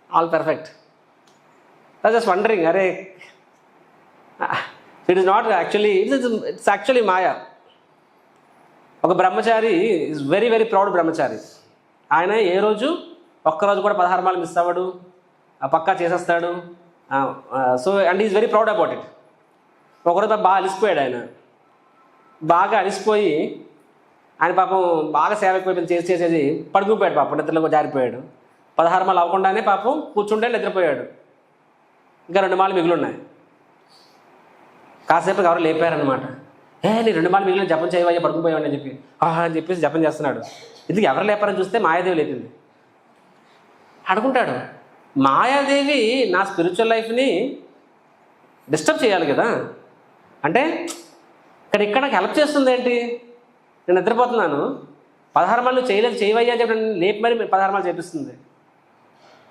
all perfect. Just wondering, అరే it is not actually, it's actually Maya. ఒక బ్రహ్మచారి ఈజ్ వెరీ వెరీ ప్రౌడ్ బ్రహ్మచారి. ఆయన ఏ రోజు ఒక్కరోజు కూడా 16 మాలు మిస్ అవ్వడు, పక్కా చేసేస్తాడు. So and is very proud about it. ఒకరోజు బాగా అలిసిపోయాడు. ఆయన బాగా అలిసిపోయి ఆయన పాపం బాగా సేవ ఎక్కువైపోయింది చేసేది పడుకుపోయాడు. పాపం నిద్రలో జారిపోయాడు. 16 మాలు అవ్వకుండానే పాపం కూర్చుంటే నిద్రపోయాడు. ఇంకా 2 మాలు మిగులున్నాయి. కాసేపు ఎవరు లేపారనమాట. నీ 2 మాలు మిగిలిన జపం చేయవయ్యా పడుకుపోయావని చెప్పి అని చెప్పేసి జపం చేస్తున్నాడు. ఇందుకు ఎవరు లేపారని చూస్తే మాయాదేవి లేపింది. అడుగుంటాడు, మాయాదేవి నా స్పిరిచువల్ లైఫ్ని డిస్టర్బ్ చేయాలి కదా, అంటే ఇక్కడ నాకు హెల్ప్ చేస్తుంది ఏంటి? నేను నిద్రపోతున్నాను, 16 మాలు చేయలేదు చేయవయ్యా అని చెప్పి లేపి మరి 16 మాలు చేపిస్తుంది.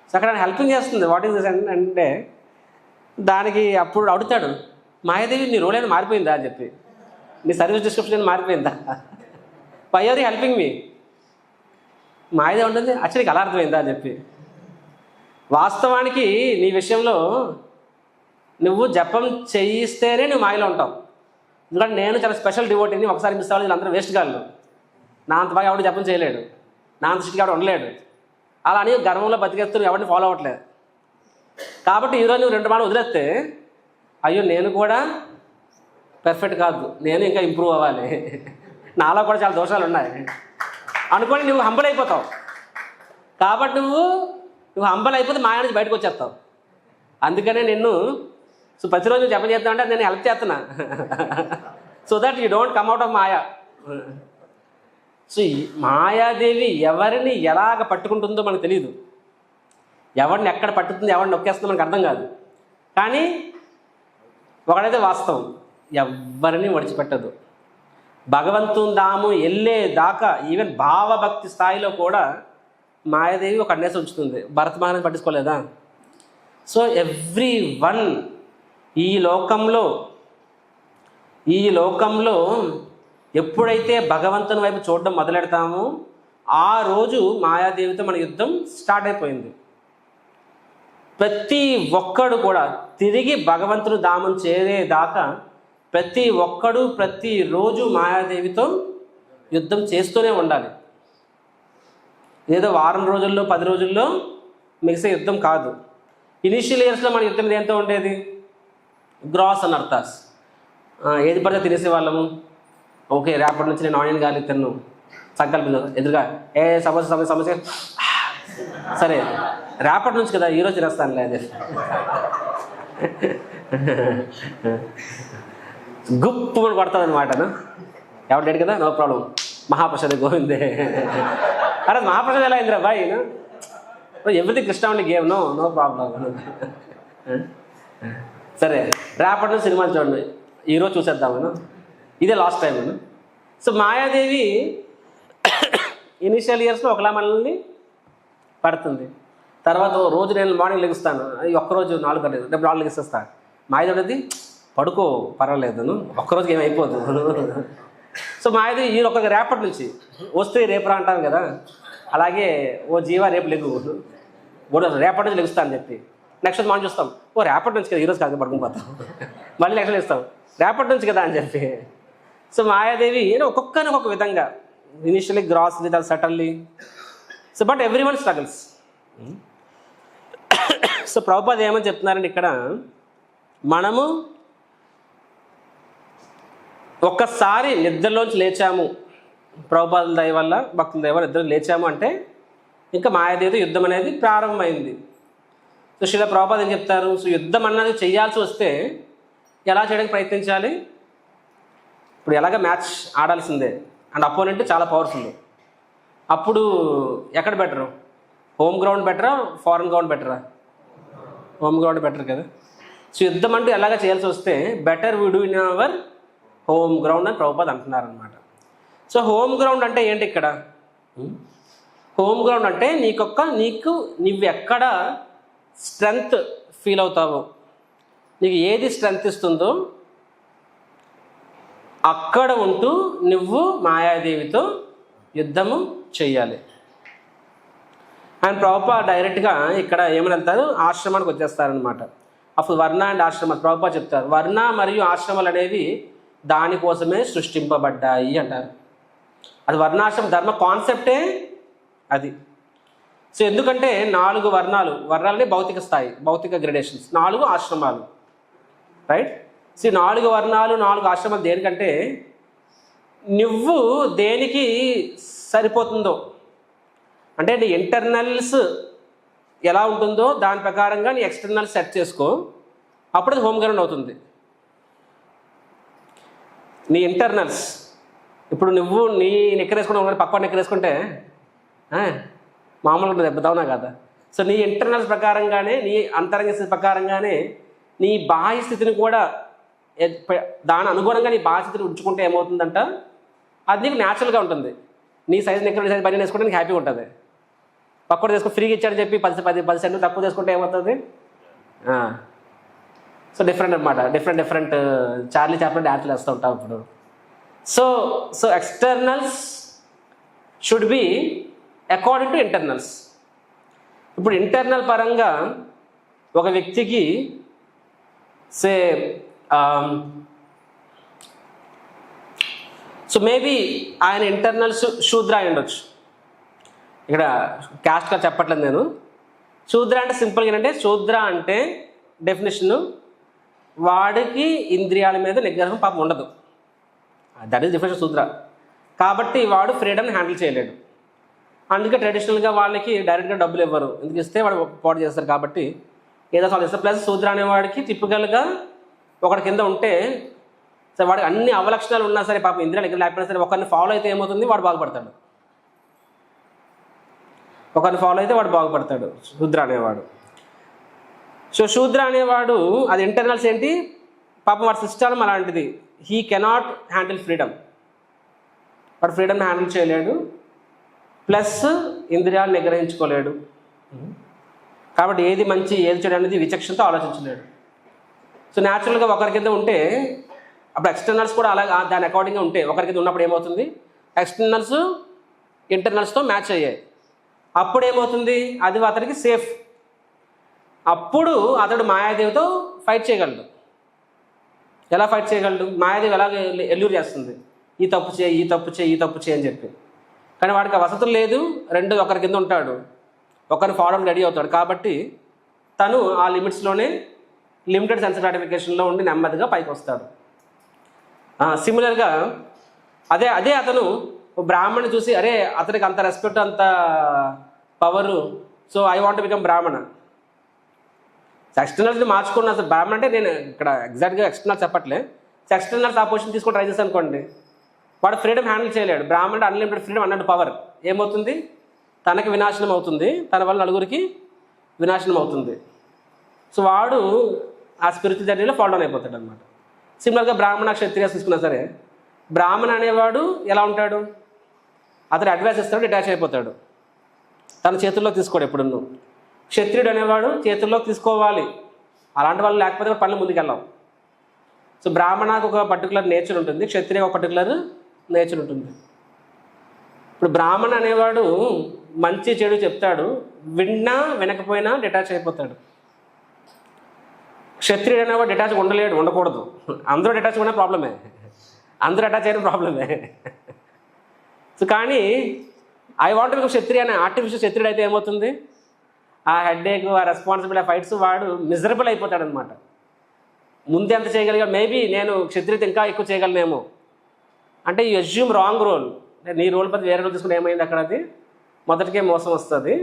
సో అక్కడ హెల్పింగ్ చేస్తుంది. వాట్ ఈస్ దిస్ అంటే దానికి అప్పుడు అడుగుతాడు, మాయాదేవి నీ రోల్ అయినా మారిపోయిందా అని చెప్పి, నీ సర్వీస్ డిస్క్రిప్షన్ మారిపోయిందా, why are you helping me? Mayadevi ఉంటుంది యాక్చువల్గా అలా అర్థమైందా అని చెప్పి. వాస్తవానికి నీ విషయంలో నువ్వు జపం చేయిస్తేనే నువ్వు మాయలో ఉంటావు. ఎందుకంటే నేను చాలా స్పెషల్ డివోటీని, ఒకసారి మిస్ అవ్వాలి వీళ్ళందరూ వేస్ట్ కాళ్ళు, నా అంత బాగా ఎవడు జపం చేయలేడు, నా అంత స్ట్రిక్ట్గా ఎవడు ఉండలేడు, అలా అని గర్వంలో బతికేస్తూ ఎవరిని ఫాలో అవ్వట్లేదు. కాబట్టి ఈరోజు నువ్వు 2 మాలు వదిలేస్తే అయ్యో నేను కూడా పర్ఫెక్ట్ కాదు, నేను ఇంకా ఇంప్రూవ్ అవ్వాలి, నాలో కూడా చాలా దోషాలు ఉన్నాయి అనుకోని నువ్వు హంబల్ అయిపోతావు. కాబట్టి నువ్వు హంబల్ అయిపోతే మాయా నుంచి బయటకు వచ్చేస్తావు. అందుకనే నిన్ను సో ప్రతిరోజు జపం చేద్దామంటే నేను హెల్ప్ చేస్తున్నా, so that you don't come out of Maya. So ఈ మాయాదేవి ఎవరిని ఎలాగ పట్టుకుంటుందో మనకు తెలియదు. ఎవరిని ఎక్కడ పట్టుతుందో, ఎవరిని నొక్కేస్తుందో మనకు అర్థం కాదు. కానీ ఒకడైతే వాస్తవం, ఎవరిని విడిచిపెట్టదు. భగవంతుని దాము వెళ్ళే దాకా ఈవెన్ భావభక్తి స్థాయిలో కూడా మాయాదేవి ఒక అన్నేసి ఉంచుతుంది. భరత మహారాజు పట్టించుకోలేదా? సో ఎవ్రీ వన్ ఈ లోకంలో ఎప్పుడైతే భగవంతుని వైపు చూడడం మొదలెడతామో ఆ రోజు మాయాదేవితో మన యుద్ధం స్టార్ట్ అయిపోయింది. ప్రతి ఒక్కడు కూడా తిరిగి భగవంతుని ధామం చేరేదాకా ప్రతి ఒక్కడు ప్రతిరోజు మాయాదేవితో యుద్ధం చేస్తూనే ఉండాలి. ఏదో వారం రోజుల్లో 10 రోజుల్లో మిగిసే యుద్ధం కాదు. ఇనిషియల్ ఇయర్స్లో మన యుద్ధం దేంతో ఉండేది? గ్రాస్ అండ్ అర్థాస్. ఏది పడితే తినేసే వాళ్ళము. ఓకే, రేపటి నుంచి నేను ఆనియన్ గాలి తిన్ను సంకల్పం ఎదురుగా సమస్య సరే రేపటి నుంచి కదా, ఈరోజు తినేస్తాను లేదు గుప్పు అని కొడతాను అనమాట. ఎవరు డేట్ కదా, నో ప్రాబ్లం, మహాప్రసాద్ గోవిందే. అరే మహాప్రసాద్ ఎలా అయిందిరా బాయ్, ఎవ్రీథింగ్ కృష్ణ ఉండే గేమ్, నో ప్రాబ్లం. సరే రేపటి నుంచి సినిమా చూడండి, ఈరోజు చూసేద్దామను, ఇదే last time. So Mayadevi initial ఇయర్స్లో ఒకలా మనల్ని పడుతుంది. తర్వాత రోజు నేను మార్నింగ్ లెగుస్తాను, ఒక్కరోజు 4 గంటలు, రేపు 4 లెగిస్తాను. మాయాదేవి పడుకో పర్వాలేదు, ఒక్కరోజుకి ఏమైపోదు. సో మాయాదేవి ఈ ఒక్క రేపటి నుంచి వస్తే రేపు రా అంటాను కదా, అలాగే ఓ జీవా రేపు లెగు, రేపటి నుంచి లెగుస్తా అని చెప్పి నెక్స్ట్ మార్నింగ్ చూస్తాం, ఓ రేపటి నుంచి కదా, ఈరోజు కాదు పడుకుని మళ్ళీ నెక్స్ట్ ఇస్తాం, రేపటి నుంచి కదా అని చెప్పి. సో మాయాదేవి ఒక్కొక్కరిని ఒక్కొక్క విధంగా, initially gross with suddenly. So but every one struggles. So Prabhupada ఏమని చెప్తున్నారండి ఇక్కడ, మనము ఒక్కసారి నిద్రలోంచి లేచాము, ప్రభుపాదుల దయ వల్ల భక్తుల దయ వల్ల నిద్ర లేచాము అంటే ఇంకా మాయాదేవితో యుద్ధం అనేది ప్రారంభమైంది. సో శ్రీల ప్రభుపాద ఏం చెప్తారు, సో యుద్ధం అన్నది చేయాల్సి వస్తే ఎలా చేయడానికి ప్రయత్నించాలి? ఇప్పుడు ఎలాగ మ్యాచ్ ఆడాల్సిందే అండ్ అపోనెంట్ చాలా పవర్ఫుల్. అప్పుడు ఎక్కడ బెటరు? హోమ్ గ్రౌండ్ బెటరా, ఫారెన్ గ్రౌండ్ బెటరా? హోమ్ గ్రౌండ్ బెటర్ కదా. సో యుద్ధం అంటూ ఎలాగ చేయాల్సి వస్తే better we do in our home ground అని ప్రభుపాద అంటున్నారనమాట. సో హోమ్ గ్రౌండ్ అంటే ఏంటి ఇక్కడ? హోమ్ గ్రౌండ్ అంటే నువ్వు ఎక్కడ స్ట్రెంగ్త్ ఫీల్ అవుతావో, నీకు ఏది స్ట్రెంగ్త్ ఇస్తుందో అక్కడ ఉంటూ నువ్వు మాయాదేవితో యుద్ధము చెయ్యాలి. అండ్ ప్రభుపాద డైరెక్ట్గా ఇక్కడ ఏమని వెళ్తారు, ఆశ్రమానికి వచ్చేస్తారనమాట. అప్పుడు వర్ణ అండ్ ఆశ్రమ ప్రభుపాద చెప్తారు, వర్ణ మరియు ఆశ్రమాలు అనేవి దానికోసమే సృష్టింపబడ్డాయి అంటారు. అది వర్ణాశ్రమ ధర్మ కాన్సెప్టే అది. సో ఎందుకంటే 4 వర్ణాలని భౌతిక స్థాయి, భౌతిక గ్రేడేషన్స్, 4 ఆశ్రమాలు, రైట్. సో 4 వర్ణాలు 4 ఆశ్రమాలు దేనికంటే నువ్వు దేనికి సరిపోతుందో, అంటే నీ ఇంటర్నల్స్ ఎలా ఉంటుందో దాని ప్రకారంగా నీ ఎక్స్టర్నల్ సెట్ చేసుకో, అప్పుడు అది హోమ్ గ్రౌండ్ అవుతుంది. నీ ఇంటర్నల్స్, ఇప్పుడు నువ్వు నీ నెక్కరేసుకుంటే పక్క నెక్కరేసుకుంటే మామూలుగా దెబ్బతావునా కదా. సో నీ ఇంటర్నల్స్ ప్రకారంగానే, నీ అంతరంగ స్థితి ప్రకారంగానే నీ బాహ్య స్థితిని కూడా దాని అనుగుణంగా నీ బాహ్య స్థితిని ఉంచుకుంటే ఏమవుతుందంట, అది నీకు న్యాచురల్గా ఉంటుంది. నీ సైజు నెక్కలు సైజు బని వేసుకుంటే నీకు హ్యాపీగా ఉంటుంది. పక్కన తీసుకుని ఫ్రీగా ఇచ్చాడని చెప్పి 10 సెంట్లు తక్కువ తీసుకుంటే ఏమవుతుంది? సో డిఫరెంట్ అనమాట, డిఫరెంట్ చార్లీ చాప్లిన్ డాన్స్లు వేస్తూ ఉంటాం ఇప్పుడు. So externals should be according to internals. ఇప్పుడు ఇంటర్నల్ పరంగా ఒక వ్యక్తికి సే సో మేబీ ఆయన ఇంటర్నల్స్ శూద్ర అయి ఉండొచ్చు. ఇక్కడ క్యాస్ట్గా చెప్పట్లేదు నేను. శూద్ర అంటే సింపుల్గా ఏంటంటే, శూద్ర అంటే డెఫినేషను వాడికి ఇంద్రియాల మీద నిగ్రహం పాపం ఉండదు. దట్ ఈస్ డెఫినేషన్ శూద్ర. కాబట్టి వాడు ఫ్రీడమ్ని హ్యాండిల్ చేయలేడు. అందుకే ట్రెడిషనల్గా వాళ్ళకి డైరెక్ట్గా డబ్బులు ఇవ్వరు, ఎందుకు ఇస్తే వాడు పాటు చేస్తారు. కాబట్టి ఏదో సాల్వ్ చేస్తారు. ప్లస్ శూద్ర అనేవాడికి టిపికల్గా ఒకటి కింద ఉంటే సరే వాడికి అన్ని అవలక్షణాలు ఉన్నా సరే పాపం ఇంద్రియాలు ఎక్కడ లేకపోయినా సరే ఒకరిని ఫాలో అయితే ఏమవుతుంది, వాడు బాగుపడతాడు. ఒకరిని ఫాలో అయితే వాడు బాగుపడతాడు శూద్ర అనేవాడు. సో శూద్ర అనేవాడు అది ఇంటర్నల్స్ ఏంటి, పాపం వాడి సిస్టమ్ అలాంటిది. హీ కెనాట్ హ్యాండిల్ ఫ్రీడమ్, వాడు ఫ్రీడమ్ని హ్యాండిల్ చేయలేడు, ప్లస్ ఇంద్రియాలు నిగ్రహించుకోలేడు. కాబట్టి ఏది మంచి ఏది చెడు అనేది విచక్షణతో ఆలోచించలేడు. సో న్యాచురల్గా ఒకరి కింద ఉంటే అప్పుడు ఎక్స్టర్నల్స్ కూడా అలా దాని అకార్డింగ్గా ఉంటే ఒకరి కింద ఉన్నప్పుడు ఏమవుతుంది, ఎక్స్టర్నల్స్ ఇంటర్నల్స్తో మ్యాచ్ అయ్యాయి. అప్పుడు ఏమవుతుంది, అది అతనికి సేఫ్. అప్పుడు అతడు మాయాదేవితో ఫైట్ చేయగలడు. ఎలా ఫైట్ చేయగలడు, మాయాదేవి ఎలా ఎల్యూర్ చేస్తుంది, ఈ తప్పు చేయి, ఈ తప్పు చేయి, ఈ తప్పు చేయి అని చెప్పి. కానీ వాడికి ఆ వసతులు లేదు, రెండు ఒకరి కింద ఉంటాడు, ఒకరిని ఫాలో రెడీ అవుతాడు. కాబట్టి తను ఆ లిమిట్స్లోనే లిమిటెడ్ సెన్స్ గ్రాటిఫికేషన్లో ఉండి నెమ్మదిగా పైకి వస్తాడు. సిమిలర్గా అదే అదే అతను బ్రాహ్మణ్ని చూసి అరే అతనికి అంత రెస్పెక్ట్, అంత power, so I want to become బ్రాహ్మణ. ఎక్స్టర్నల్స్ని మార్చుకున్న అసలు బ్రాహ్మణ అంటే నేను ఇక్కడ ఎగ్జాక్ట్గా ఎక్స్టర్నల్ చెప్పట్లే. ఎక్స్టర్నల్స్ ఆ పొజిషన్ తీసుకొని ట్రై చేశాను అనుకోండి, వాడు ఫ్రీడమ్ హ్యాండిల్ చేయలేడు. బ్రాహ్మణ అన్లిమిటెడ్ ఫ్రీడమ్, అన్నట్టు పవర్ ఏమవుతుంది, తనకి వినాశనం అవుతుంది, తన వల్ల నలుగురికి వినాశనం అవుతుంది. సో వాడు ఆ స్పిరిచువల్ జర్నీలో ఫాలో డౌన్ అయిపోతాడు అనమాట. సిమిలర్గా బ్రాహ్మణ క్షత్రియ తీసుకున్నా సరే, బ్రాహ్మణ అనేవాడు ఎలా ఉంటాడు, అతను అడ్వైస్ ఇస్తాడు, డిటాచ్ అయిపోతాడు, తన చేతుల్లో తీసుకోడు ఎప్పుడున్నూ. క్షత్రియుడు అనేవాడు చేతుల్లోకి తీసుకోవాలి, అలాంటి వాళ్ళు లేకపోతే పనులు ముందుకెళ్ళాం. సో బ్రాహ్మణకు ఒక పర్టికులర్ నేచర్ ఉంటుంది, క్షత్రియ ఒక పర్టికులర్ నేచర్ ఉంటుంది. ఇప్పుడు బ్రాహ్మణ అనేవాడు మంచి చెడు చెప్తాడు, విన్నా వినకపోయినా డిటాచ్ అయిపోతాడు. క్షత్రియుడు అనేవాడు డిటాచ్ ఉండలేడు, ఉండకూడదు. అందరూ డిటాచ్ ఉన్న ప్రాబ్లమే, అందరూ అటాచ్ అయిన ప్రాబ్లమే. సో కానీ ఐ వాంట్ బికమ్ క్షత్రియ అనే ఆర్టిఫిషియల్ క్షత్రియుడు అయితే ఏమవుతుంది, ఆ హెడ్ఏక్, ఆ రెస్పాన్సిబిలిటీ, ఆ ఫైట్స్ వాడు మిజరబుల్ అయిపోతాడు అనమాట. ముందే ఎంత చేయగలిగా, మేబీ నేను క్షత్రియుడు ఇంకా ఎక్కువ చేయగలనేమో అంటే యూ అజ్యూమ్ రాంగ్ రోల్. అంటే నీ రోల్ పది వేరే రోల్ తీసుకుని ఏమైంది అక్కడ, అది మొదటికే మోసం వస్తుంది.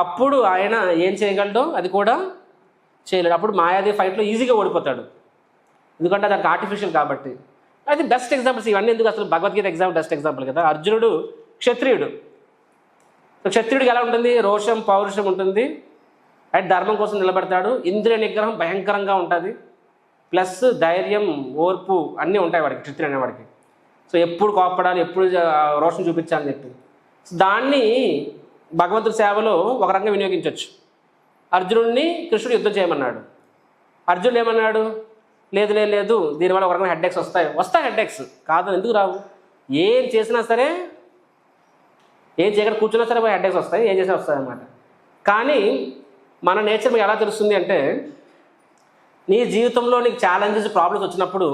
అప్పుడు ఆయన ఏం చేయగలడో అది కూడా చేయలేడు. అప్పుడు మాయాదేవి ఫైట్లో ఈజీగా ఓడిపోతాడు, ఎందుకంటే దానికి ఆర్టిఫిషియల్ కాబట్టి. అది బెస్ట్ ఎగ్జాంపుల్స్ ఇవన్నీ. ఎందుకు అసలు భగవద్గీత ఎగ్జాంపుల్ బెస్ట్ ఎగ్జాంపుల్ కదా. అర్జునుడు క్షత్రియుడు, క్షత్రియుడికి ఎలా ఉంటుంది, రోషం పౌరుషం ఉంటుంది, అండ్ ధర్మం కోసం నిలబడతాడు, ఇంద్రియ నిగ్రహం భయంకరంగా ఉంటుంది, ప్లస్ ధైర్యం, ఓర్పు అన్నీ ఉంటాయి వాడికి, క్షత్రియుడు అనేవాడికి. సో ఎప్పుడు కోపడాలి, ఎప్పుడు రోషం చూపించాలని చెప్పి దాన్ని భగవంతుడి సేవలో ఒక రకంగా వినియోగించవచ్చు. అర్జునుడిని కృష్ణుడు యుద్ధం చేయమన్నాడు, అర్జునుడు ఏమన్నాడు, లేదు లేదు లేదు, దీనివల్ల ఒక రకంగా హెడ్ఏక్స్ వస్తాయి హెడ్ఏక్స్ కాదు, ఎందుకు రావు, ఏం చేసినా సరే, ఏం చేయకుండా కూర్చున్నా సరే హెడ్ఏక్స్ వస్తాయి, ఏం చేసినా వస్తాయి అన్నమాట. కానీ మన నేచర్ మీకు ఎలా తెలుస్తుంది అంటే, నీ జీవితంలో నీకు ఛాలెంజెస్, ప్రాబ్లమ్స్ వచ్చినప్పుడు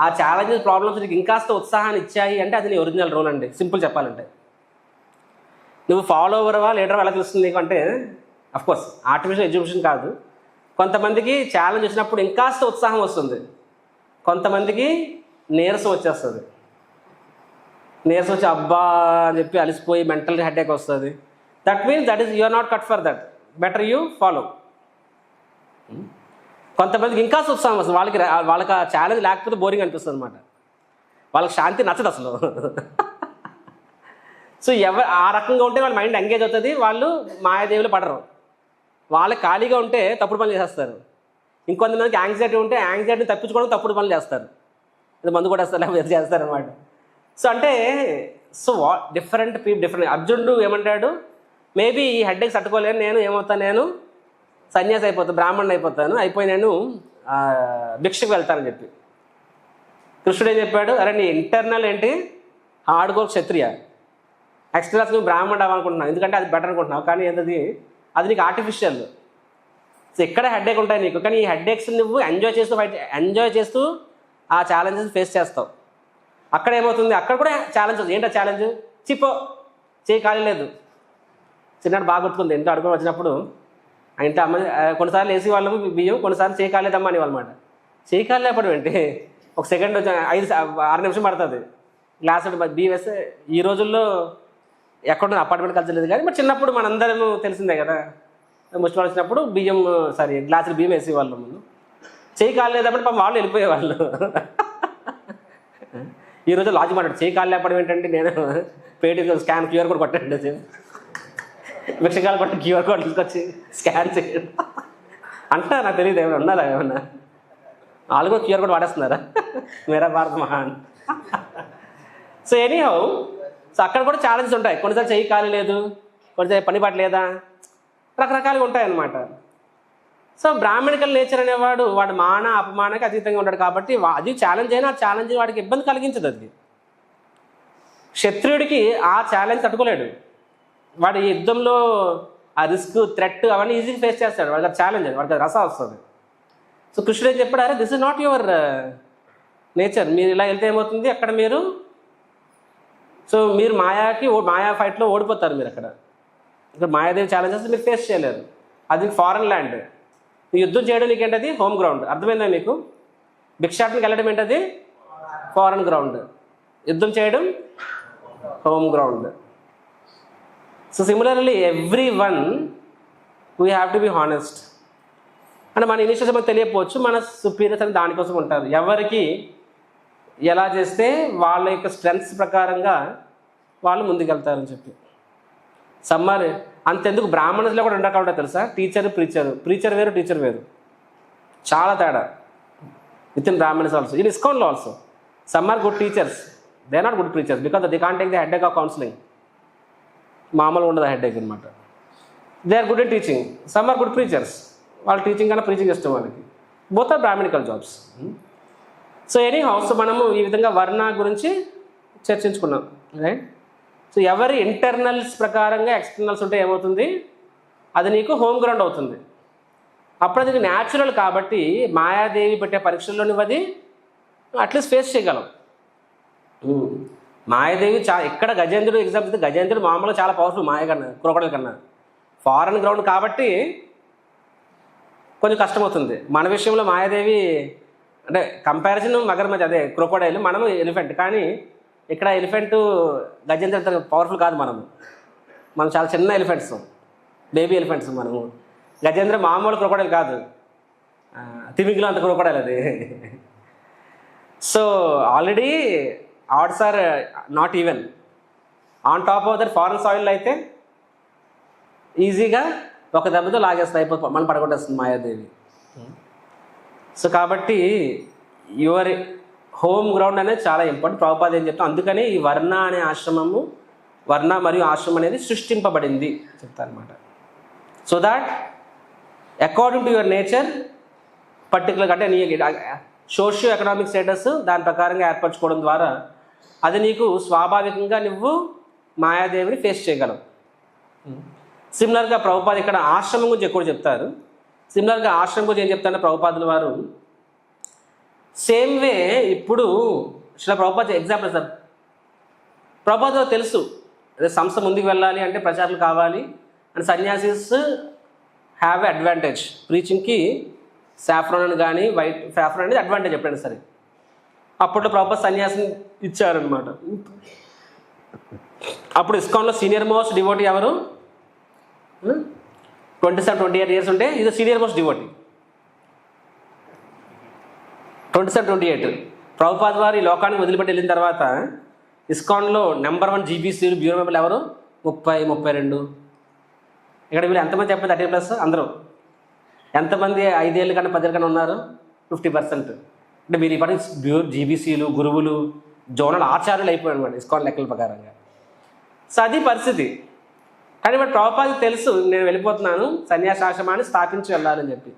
ఆ ఛాలెంజెస్, ప్రాబ్లమ్స్ నీకు ఇంకాస్త ఉత్సాహాన్ని ఇచ్చాయి అంటే అది నీ ఒరిజినల్ రోల్ అండి. సింపుల్ చెప్పాలంటే, నువ్వు ఫాలోవర్వా లీడర్వా ఎలా తెలుస్తుంది నీకు అంటే, అఫ్కోర్స్ ఆర్టిఫిషియల్ ఎడ్యుకేషన్ కాదు. కొంతమందికి ఛాలెంజ్ వచ్చినప్పుడు ఇంకాస్త ఉత్సాహం వస్తుంది, కొంతమందికి నీరసం వచ్చేస్తుంది. నీరసం వచ్చి అబ్బా అని చెప్పి అలసిపోయి మెంటల్ హెడేక్ వస్తుంది. That means that is you are not cut for that, better you follow. కొంతమందికి ఇంకా ఉత్సాహం వస్తుంది, వాళ్ళకి ఆ ఛాలెంజ్ లేకపోతే బోరింగ్ అనిపిస్తుంది అనమాట, వాళ్ళకి శాంతి నచ్చదు అసలు. సో ఆ రకంగా ఉంటే వాళ్ళ మైండ్ ఎంగేజ్ అవుతుంది, వాళ్ళు మాయాదేవులు పడరు. వాళ్ళకి ఖాళీగా ఉంటే తప్పుడు పనులు చేసేస్తారు. ఇంకొంతమందికి యాంగ్జైటీ ఉంటే యాంగ్జైటీని తప్పించుకోవడం తప్పుడు పనులు చేస్తారు, ఇది మందు కూడా వస్తారు, లేకపోతే చేస్తారనమాట. సో అంటే డిఫరెంట్ డిఫరెంట్. అర్జునుడు ఏమంటాడు, మేబీ ఈ హెడ్ఏక్స్ తట్టుకోలేను, నేను ఏమవుతాను, నేను సన్యాసి అయిపోతాను, బ్రాహ్మణుని అయిపోయి నేను భిక్షకు వెళ్తానని చెప్పి. కృష్ణుడు ఏం చెప్పాడు, అరే నీ ఇంటర్నల్ ఏంటి ఆడుకో క్షత్రియ, ఎక్స్టర్నల్స్ నువ్వు బ్రాహ్మణుడు అవ్వాలనుకుంటున్నావు, ఎందుకంటే అది బెటర్ అనుకుంటున్నావు, కానీ ఏంటది, అది నీకు ఆర్టిఫిషియల్. సో ఎక్కడ హెడ్ఏక్ ఉంటాయి నీకు, కానీ ఈ హెడ్ఏక్స్ నువ్వు ఎంజాయ్ చేస్తూ ఆ ఛాలెంజెస్ ఫేస్ చేస్తావు. అక్కడ ఏమవుతుంది, అక్కడ కూడా ఛాలెంజ్ ఉంది. ఏంటో ఛాలెంజ్, చిప్పో చేయి ఖాళీ లేదు. చిన్నప్పుడు బాగా గుర్తుకుంది, ఇంట్లో అడుగుని వచ్చినప్పుడు ఇంట్లో అమ్మ కొన్నిసార్లు వేసి వాళ్ళు బియ్యం, కొన్నిసార్లు చేయి కాలేదమ్మా అని వాళ్ళమాట. చేయి కాలేపడం ఏంటి, ఒక సెకండ్ 5-6 నిమిషం పడుతుంది గ్లాస్ బియ్యం వేస్తే. ఈ రోజుల్లో ఎక్కడ అపార్ట్మెంట్ కల్చర్ లేదు, కానీ మరి చిన్నప్పుడు మనందరం తెలిసిందే కదా, ముష్టి వచ్చినప్పుడు గ్లాసులు బియ్యం వేసేవాళ్ళు. ముందు చేయి కాలేదప్పుడు పాపం వాళ్ళు వెళ్ళిపోయేవాళ్ళు. ఈరోజు లాజిక్ మాట్లాడు చేయి కాలు లేపడం ఏంటంటే నేను పేటీఎం స్కాన్ క్యూఆర్ కోడ్ కొట్టండి భిక్షకాలు కొట్టి క్యూఆర్ కోడ్ తీసుకొచ్చి స్కాన్ చేయడం అంటా నాకు తెలియదు ఏమైనా ఉండాలా ఏమన్నా వాళ్ళు కూడా క్యూఆర్ కోడ్ వాడేస్తున్నారా మేరా భారత్ మహాన్ సో ఎనీహౌ సో అక్కడ కూడా ఛాలెంజెస్ ఉంటాయి కొన్నిసార్లు చెయ్యి ఖాళీ లేదు కొన్నిసార్లు పని పాట లేదా రకరకాలుగా ఉంటాయన్నమాట సో బ్రాహ్మణికల్ నేచర్ అనేవాడు వాడు మాన అపమానకి అతీతంగా ఉంటాడు కాబట్టి అది ఛాలెంజ్ అయినా ఆ ఛాలెంజ్ వాడికి ఇబ్బంది కలిగించదు అది క్షత్రియుడికి ఆ ఛాలెంజ్ తట్టుకోలేడు వాడు ఈ యుద్ధంలో ఆ రిస్క్ థ్రెట్ అవన్నీ ఈజీగా ఫేస్ చేస్తాడు వాడికి ఛాలెంజ్ వాడికి రస వస్తుంది సో కృష్ణుడు ఏం చెప్పాడు అరే this is not your nature మీరు ఇలా వెళ్తే ఏమవుతుంది అక్కడ మీరు సో మీరు మాయా ఫైట్లో ఓడిపోతారు మీరు అక్కడ ఇక్కడ మాయాదేవి ఛాలెంజెస్ మీరు ఫేస్ చేయలేరు అది ఫారెన్ ల్యాండ్ యుద్ధం చేయడం నీకు ఏంటది హోమ్ గ్రౌండ్ అర్థమైందా మీకు భిక్షాటనకి వెళ్ళడం ఏంటది ఫారెన్ గ్రౌండ్ యుద్ధం చేయడం home ground so similarly every one we have to be honest అంటే మన ఇనిషియల్స్ మనకు తెలియకపోవచ్చు మన సుపీరియర్స్ అని దానికోసం ఉంటారు ఎవరికి ఎలా చేస్తే వాళ్ళ యొక్క స్ట్రెంగ్స్ ప్రకారంగా వాళ్ళు ముందుకెళ్తారని చెప్పి సమ్మర్ అంతెందుకు బ్రాహ్మణుస్లో కూడా ఉండకుండా తెలుసా ప్రీచర్ వేరు టీచర్ వేరు చాలా తేడా with in Brahmans also in ఇస్కాన్లో also some are good teachers they not good preachers because they can't take the headache of counselling మామూలుగా ఉండదు హెడ్ ఏక్ అనమాట they are good in teaching some are good preachers వాళ్ళు teaching కన్నా preaching ఇష్టం వాళ్ళకి both are brahminical jobs so anyhow మనము ఈ విధంగా వర్ణ గురించి చర్చించుకున్నాం రైట్ సో ఎవరి ఇంటర్నల్స్ ప్రకారంగా ఎక్స్టర్నల్స్ ఉంటే ఏమవుతుంది అది నీకు హోమ్ గ్రౌండ్ అవుతుంది అప్పుడు అది న్యాచురల్ కాబట్టి మాయాదేవి పెట్టే పరీక్షల్లో నువ్వు అది అట్లీస్ట్ ఫేస్ చేయగలం మాయాదేవి ఎక్కడ గజేంద్రుడు ఎగ్జాంపుల్ గజేంద్రుడు మామూలుగా చాలా పవర్ఫుల్ మాయ కన్నా క్రోకడైల్ కన్నా ఫారెన్ గ్రౌండ్ కాబట్టి కొంచెం కష్టమవుతుంది మన విషయంలో మాయాదేవి అంటే కంపారిజన్ మగర్ అదే క్రోకోడైల్ మనము ఎలిఫెంట్ కానీ ఇక్కడ ఎలిఫెంట్ గజేంద్ర పవర్ఫుల్ కాదు మనం చాలా చిన్న ఎలిఫెంట్స్ బేబీ ఎలిఫెంట్స్ మనము గజేంద్ర మామూలు క్రోకోడైల్ కాదు తిమిగిలో అంత క్రోకోడైల్ అది so already odds are not even on top of that foreign soil అయితే ఈజీగా ఒక దెబ్బతో లాగేస్తుంది అయిపోతుంది మనం పడగొట్టేస్తుంది మాయాదేవి సో కాబట్టి యువర్ హోమ్ గ్రౌండ్ అనేది చాలా ఇంపార్టెంట్ ప్రభుపాద ఏం చెప్తాం అందుకని ఈ వర్ణ అనే ఆశ్రమము వర్ణ మరియు ఆశ్రమం అనేది సృష్టింపబడింది చెప్తారనమాట so that according to your nature పర్టికులర్గా అంటే నీ సోషియో ఎకనామిక్ స్టేటస్ దాని ప్రకారంగా ఏర్పరచుకోవడం ద్వారా అది నీకు స్వాభావికంగా నువ్వు మాయాదేవిని ఫేస్ చేయగలవు సిమిలర్గా ప్రభుపాద ఇక్కడ ఆశ్రమం గురించి ఎక్కువ చెప్తారు సిమిలర్గా ఆశ్రమం గురించి ఏం చెప్తారంటే ప్రభుపాదుల వారు సేమ్ వే ఇప్పుడు ప్రభుపాద ఎగ్జాంపుల్ సార్ ప్రభుపాద తెలుసు అదే సంస్థ ముందుకు వెళ్ళాలి అంటే ప్రచారాలు కావాలి and sannyasis have a advantage ప్రీచింగ్కి సాఫ్రాన్ అని కానీ వైట్ సాఫ్రాన్ అనేది అడ్వాంటేజ్ ఎప్పుడైనా సరే అప్పట్లో ప్రభుపాద సన్యాసం ఇచ్చారనమాట అప్పుడు ఇస్కాన్లో సీనియర్ మోస్ట్ డివోటీ ఎవరు 27-28 ఇయర్స్ ఉంటే ఇది సీనియర్ మోస్ట్ డివోటీ 27-28 ప్రభుపాద వారు ఈ లోకానికి వదిలిపెట్టి వెళ్ళిన తర్వాత ఇస్కాన్లో నెంబర్ 1 జీబీసీలు బ్యూరో మెంబర్లు ఎవరు 30-32 ఇక్కడ వీళ్ళు ఎంతమంది చెప్పండి 30+ అందరూ ఎంతమంది 5 ఏళ్ళు కన్నా 10 ఏళ్ళు కన్నా ఉన్నారు 50%. అంటే మీరు ఇప్పటి జీబీసీలు గురువులు జోనల్ ఆచార్యులు అయిపోయాడు అనమాట ఇస్కాన్ లెక్కల ప్రకారంగా. సో అది పరిస్థితి. కానీ బట్ ప్రభుపాదకి తెలుసు నేను వెళ్ళిపోతున్నాను సన్యాసాశ్రమాన్ని స్థాపించి వెళ్ళాలని చెప్పి.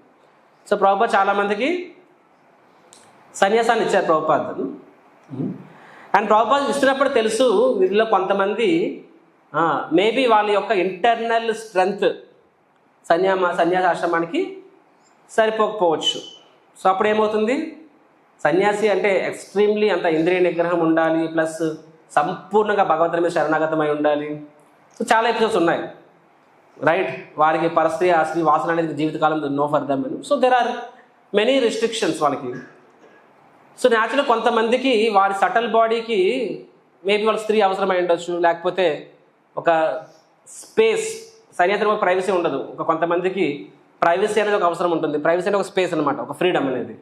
సో ప్రభుపాద చాలామందికి సన్యాసాన్ని ఇచ్చారు ప్రభుపాద. అండ్ ప్రభుపాద ఇస్తున్నప్పుడు తెలుసు వీటిలో కొంతమంది మేబీ వాళ్ళ యొక్క ఇంటర్నల్ స్ట్రెంగ్త్ సన్యాసాశ్రమానికి సరిపోకపోవచ్చు. సో అప్పుడు ఏమవుతుంది, సన్యాసి అంటే ఎక్స్ట్రీమ్లీ అంత ఇంద్రియ నిగ్రహం ఉండాలి, ప్లస్ సంపూర్ణంగా భగవంతుని మీద శరణాగతమై ఉండాలి. సో చాలా ఎపిసోడ్స్ ఉన్నాయి రైట్. వారికి పరస్త్రీ ఆస్త్రీ వాసన అనేది జీవితకాలం no for them. So there are many restrictions వాళ్ళకి. సో న్యాచురల్ కొంతమందికి వారి సటల్ బాడీకి మేబీ వాళ్ళ స్త్రీ అవసరమై ఉండొచ్చు, లేకపోతే ఒక స్పేస్, సన్యాసిలో ప్రైవసీ ఉండదు. కొంతమందికి ప్రైవసీ అనేది ఒక అవసరం ఉంటుంది. ప్రైవసీ అనేది ఒక స్పేస్ అనమాట, ఒక ఫ్రీడమ్ అనేది.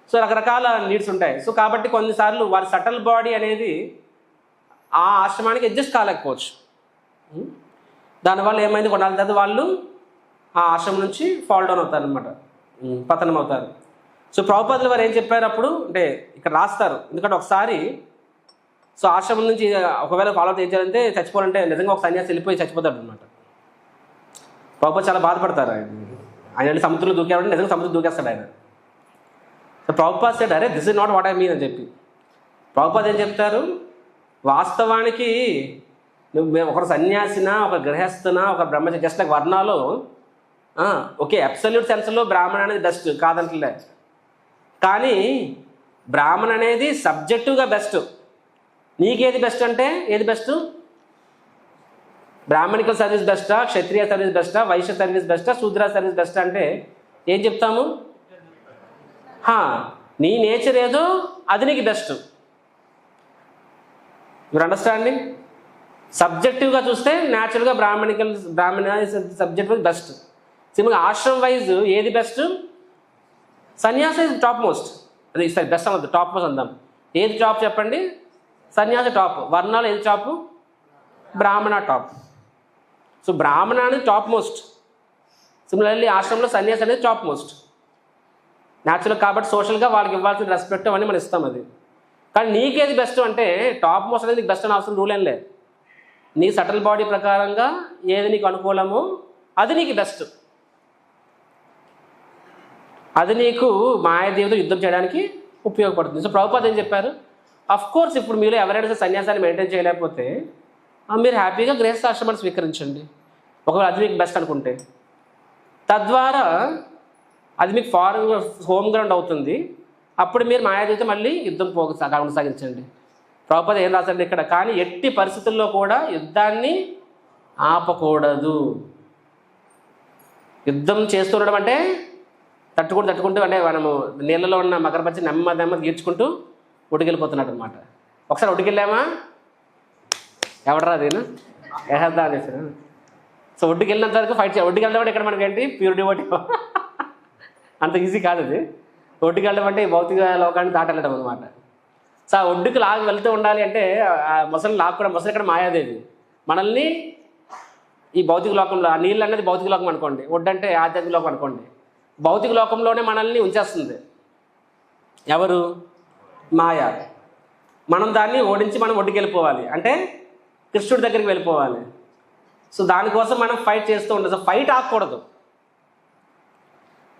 సో రకరకాల నీడ్స్ ఉంటాయి. సో కాబట్టి కొన్నిసార్లు వారి సటల్ బాడీ అనేది ఆ ఆశ్రమానికి అడ్జస్ట్ కాలేకపోవచ్చు. దానివల్ల ఏమైంది, కొన్నాళ్ళ తర్వాత వాళ్ళు ఆ ఆశ్రమం నుంచి ఫాల్ డౌన్ అవుతారు అనమాట, పతనం అవుతారు. సో ప్రభుపాదుల వారు ఏం చెప్పారు అప్పుడు అంటే ఇక్కడ రాస్తారు, ఎందుకంటే ఒకసారి సో ఆశ్రమం నుంచి ఒకవేళ ఫాలో అవుట్ ఏం చేయాలంటే చచ్చిపోవాలంటే నిజంగా ఒక సన్యాసి వెళ్ళిపోయి చచ్చిపోతాడు అనమాట. ప్రభుపాద చాలా బాధపడతారు. ఆయన వెళ్ళి సముద్రంలో దూకేవాడంటే నిజంగా సముద్రం దూకేస్తాడు ఆయన. సో ప్రభుపాద సెడ్ అరే this is not what I mean అని చెప్పి. ప్రభుపాద ఏం చెప్తారు, వాస్తవానికి నువ్వు ఒకరు సన్యాసినా ఒక గృహస్థనా ఒక బ్రహ్మచారి జస్ట్ లైక్ వర్ణాలు ఓకే అబ్సల్యూట్ సెన్స్లో బ్రాహ్మణ అనేది బెస్ట్ కాదంటలే, కానీ బ్రాహ్మణ అనేది సబ్జెక్టివ్గా బెస్ట్. నీకేది బెస్ట్ అంటే ఏది బెస్ట్? బ్రాహ్మణికల్ సర్వీస్ బెస్టా, క్షత్రియ సర్వీస్ బెస్టా, వైశ్య సర్వీస్ బెస్టా, శూద్ర సర్వీస్ బెస్టా అంటే ఏం చెప్తాము? నీ నేచర్ ఏదో అది నీకు బెస్ట్. Your understanding? సబ్జెక్టివ్గా చూస్తే న్యాచురల్గా బ్రాహ్మణ సబ్జెక్ట్ బెస్ట్. సింపుల్గా ఆశ్రమ్ వైజ్ ఏది బెస్ట్? సన్యాస ఇస్ టాప్ మోస్ట్. అది సరే బెస్ట్ అన్నది టాప్ మోస్ట్ అందాం. ఏది టాప్ చెప్పండి? సన్యాస టాప్. వర్ణాలు ఏది టాప్? బ్రాహ్మణ టాప్. సో బ్రాహ్మణ అనేది టాప్ మోస్ట్. సిమిలర్లీ ఆశ్రమంలో సన్యాసి అనేది టాప్ మోస్ట్ న్యాచురల్. కాబట్టి సోషల్గా వాళ్ళకి ఇవ్వాల్సిన రెస్పెక్ట్ అవన్నీ మనం ఇస్తాం. అది కానీ నీకేది బెస్ట్ అంటే టాప్ మోస్ట్ అనేది నీకు బెస్ట్ అని అవసరం రూల్ ఏం లేదు. నీ సటల్ బాడీ ప్రకారంగా ఏది నీకు అనుకూలమో అది నీకు బెస్ట్. అది నీకు మాయాదేవితో యుద్ధం చేయడానికి ఉపయోగపడుతుంది. సో ప్రభుపాద ఏం చెప్పారు, అఫ్ కోర్స్ ఇప్పుడు మీరు ఎవరైనా సన్యాసాన్ని మెయింటైన్ చేయలేకపోతే మీరు హ్యాపీగా గృహస్థాశ్రమాన్ని స్వీకరించండి, ఒకవేళ అది మీకు బెస్ట్ అనుకుంటే. తద్వారా అది మీకు ఫారెన్ హోమ్ గ్రౌండ్ అవుతుంది. అప్పుడు మీరు మాయాదేవితో మళ్ళీ యుద్ధం కొనసాగించండి. ప్రభుపాద ఏం రాశారండి ఇక్కడ, కానీ ఎట్టి పరిస్థితుల్లో కూడా యుద్ధాన్ని ఆపకూడదు. యుద్ధం చేస్తుండడం అంటే తట్టుకుంటూ అంటే మనము నీళ్ళలో ఉన్న మకరపచ్చి నెమ్మది గీర్చుకుంటూ ఒడ్డుకెళ్ళిపోతున్నాడు అనమాట. ఒకసారి ఒడ్డుకెళ్ళామా ఎవడరా అదేనా ఏహద్దా అనేసి. సో ఒడ్డుకి వెళ్ళినంత వరకు ఫైట్ చేయాలి. ఒడ్డుకి వెళ్ళడం ఇక్కడ మనకి ఏంటి ప్యూర్ డివోటీ అంత ఈజీ కాదు అది. ఒడ్డుకి వెళ్ళడం అంటే భౌతిక లోకాన్ని దాటెళ్ళడం అనమాట. సో ఆ ఒడ్డుకి లాగి వెళ్తూ ఉండాలి అంటే ముసలి ముసలి ఇక్కడ మాయాదేవి మనల్ని ఈ భౌతిక లోకంలో, ఆ నీళ్ళు అనేది భౌతిక లోకం అనుకోండి, ఒడ్డు అంటే ఆధ్యాత్మిక లోకం అనుకోండి, భౌతిక లోకంలోనే మనల్ని ఉంచేస్తుంది. ఎవరు? మాయా. మనం దాన్ని ఓడించి మనం ఒడ్డుకి వెళ్ళిపోవాలి అంటే కృష్ణుడి దగ్గరికి వెళ్ళిపోవాలి. సో దానికోసం మనం ఫైట్ చేస్తూ ఉంటాం. సో ఫైట్ ఆగకూడదు.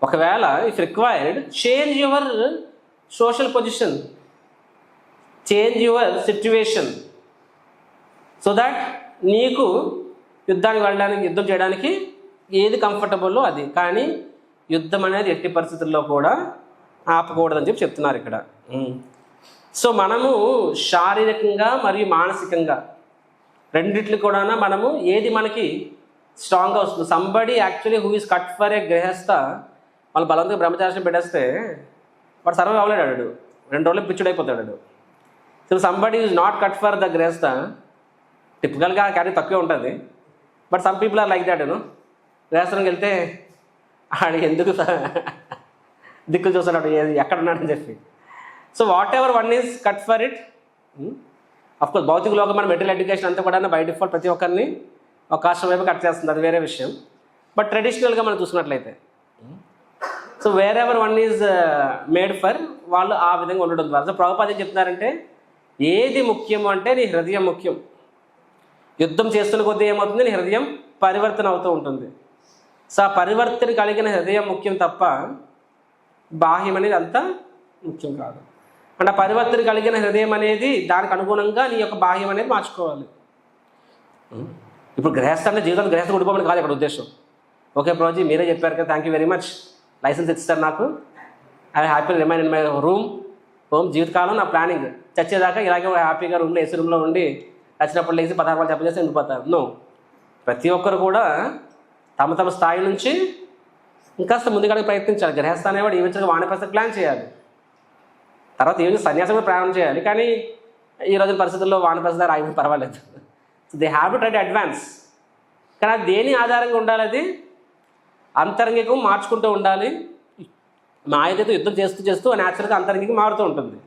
ఒకవేళ if required change your social position, change your situation so that నీకు యుద్ధానికి వెళ్ళడానికి యుద్ధం చేయడానికి ఏది కంఫర్టబుల్లో అది. కానీ యుద్ధం అనేది ఎట్టి పరిస్థితుల్లో కూడా ఆపకూడదని చెప్పి చెప్తున్నారు ఇక్కడ. సో మనము శారీరకంగా మరియు మానసికంగా రెండిట్లు కూడా మనము ఏది మనకి స్ట్రాంగ్గా వస్తుంది. Somebody actually who is cut for a గృహస్థ వాళ్ళు బలవంతంగా బ్రహ్మచార్యం పెట్టేస్తే వాడు సర్వైవ్ అవ్వలేడు, 2 రోజులు పిచ్చుడైపోతాడు. So somebody is not cut for the grihastha టిపికల్గా క్యారీ తక్కువే ఉంటుంది. But some people are like that గృహస్థానికి వెళ్తే ఆడికి ఎందుకు దిక్కులు చూస్తున్నాడు ఎక్కడున్నాడని చెప్పి. So whatever one is cut for it. Of course భౌతిక లోకం మన మెటీరియల్ ఎడ్యుకేషన్ అంతా కూడా బై డిఫాల్ట్ ప్రతి ఒక్కరిని ఒక ఆశ్రమం వైపు కట్ చేస్తుంది, అది వేరే విషయం. బట్ ట్రెడిషనల్గా మనం చూసినట్లయితే so where ever one is made for వాళ్ళు ఆ విధంగా ఉండడం ద్వారా. సో ప్రభుపాద ఏం చెప్తున్నారంటే ఏది ముఖ్యం అంటే నీ హృదయం ముఖ్యం. యుద్ధం చేస్తున్న కొద్దీ ఏమవుతుంది, నీ హృదయం పరివర్తన అవుతూ ఉంటుంది. సో ఆ పరివర్తన కలిగిన హృదయం ముఖ్యం తప్ప బాహ్యం అనేది అంత ముఖ్యం కాదు. అంటే ఆ పరివర్తన కలిగిన హృదయం అనేది దానికి అనుగుణంగా నీ యొక్క బాహ్యం అనేది మార్చుకోవాలి. ఇప్పుడు గృహస్థాన్ని జీవితం గృహస్థ ఉండిపోమని కాదు ఇక్కడ ఉద్దేశం. ఓకే ప్రభుజీ మీరే చెప్పారు కదా, thank you very much, licence ఇస్తారు నాకు, I happy remain in my home జీవితకాలం నా ప్లానింగ్ చచ్చేదాకా ఇలాగే హ్యాపీగా రూమ్లో ఏసీ రూమ్లో ఉండి వచ్చినప్పుడు లేచి 16 రూపాయలు చెప్పేసి ఉండిపోతారు. నో, ప్రతి ఒక్కరు కూడా తమ తమ స్థాయి నుంచి ఇంకాస్త ముందుగా ప్రయత్నించాలి. గృహస్థ అనేవాడు ఈవెంచువల్గా వానప్రస్థ ప్లాన్ చేయాలి, తర్వాత ఈవెన్ సన్యాసం కూడా ప్రయాణం చేయాలి. కానీ ఈ రోజుల పరిస్థితుల్లో వానప్రస్థ ఆగిపోయి పర్వాలేదు. So they have to try to advance. కానీ అది దేని ఆధారంగా ఉండాలి, అది అంతరంగికం మార్చుకుంటూ ఉండాలి. మాయదేవితో యుద్ధం చేస్తూ చేస్తూ న్యాచురల్గా అంతరంగికి మారుతూ ఉంటుంది.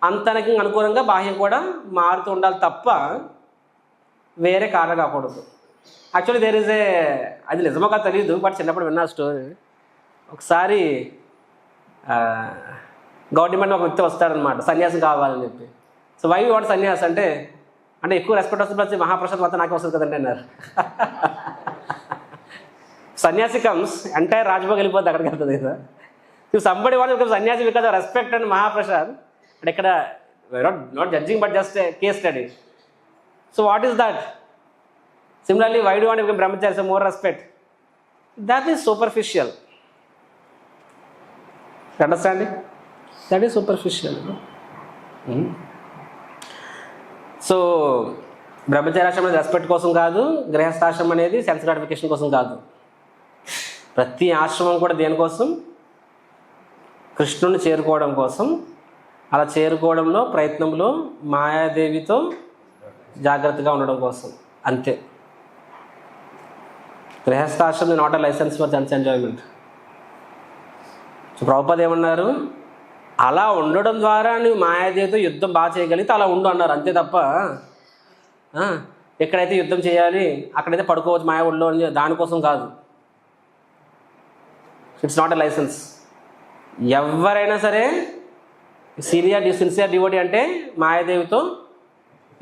అంతరంగికి అనుకూలంగా బాహ్యం కూడా మారుతూ ఉండాలి తప్ప వేరే కారణం కాకూడదు. యాక్చువల్లీ దేర్ ఈజ్ అది నిజమో కాదు తెలియదు, బట్ చిన్నప్పుడు విన్నా స్టోరీ. ఒకసారి గవర్నమెంట్ ఒక వ్యక్తి వస్తాడనమాట సన్యాసం కావాలని చెప్పి. సో వై వాడు సన్యాసి అంటే ఎక్కువ రెస్పెక్ట్ వస్తుంది, ప్రతి మహాప్రసాద్ మొత్తం నాకే వస్తుంది కదండి అన్నారు. సన్యాసి కమ్స్ ఎంటైర్ రాజ్భోగ్ వెళ్ళిపోద్ది, అక్కడికి వెళ్తుంది కదా. సంబడి వాడు సన్యాసి because of respect and Mahaprasad. అంటే ఇక్కడ not judging but just case study. So what is that? Similarly, why do you want to become brahmachari? So more respect. That is superficial. You understand it? That is superficial. So బ్రహ్మచర్యాశ్రమం అనేది respect కోసం కాదు, గృహస్థాశ్రమం అనేది sense gratification కోసం కాదు. ప్రతి ఆశ్రమం కూడా దేనికోసం? కృష్ణుని చేరుకోవడం కోసం. అలా చేరుకోవడంలో ప్రయత్నంలో మాయాదేవితో జాగ్రత్తగా ఉండడం కోసం, అంతే. గృహస్థాశ్రమం not a licence for sense enjoyment. So Prabhupada ఏమన్నారు? అలా ఉండడం ద్వారా నువ్వు మాయాదేవితో యుద్ధం బాగా చేయగలిగితే అలా ఉండు అన్నారు, అంతే తప్ప ఎక్కడైతే యుద్ధం చేయాలి అక్కడైతే పడుకోవచ్చు మాయా ఒళ్ళో అని దానికోసం కాదు. It's not a licence. ఎవరైనా సరే సిన్సియర్ డివోటీ అంటే మాయాదేవితో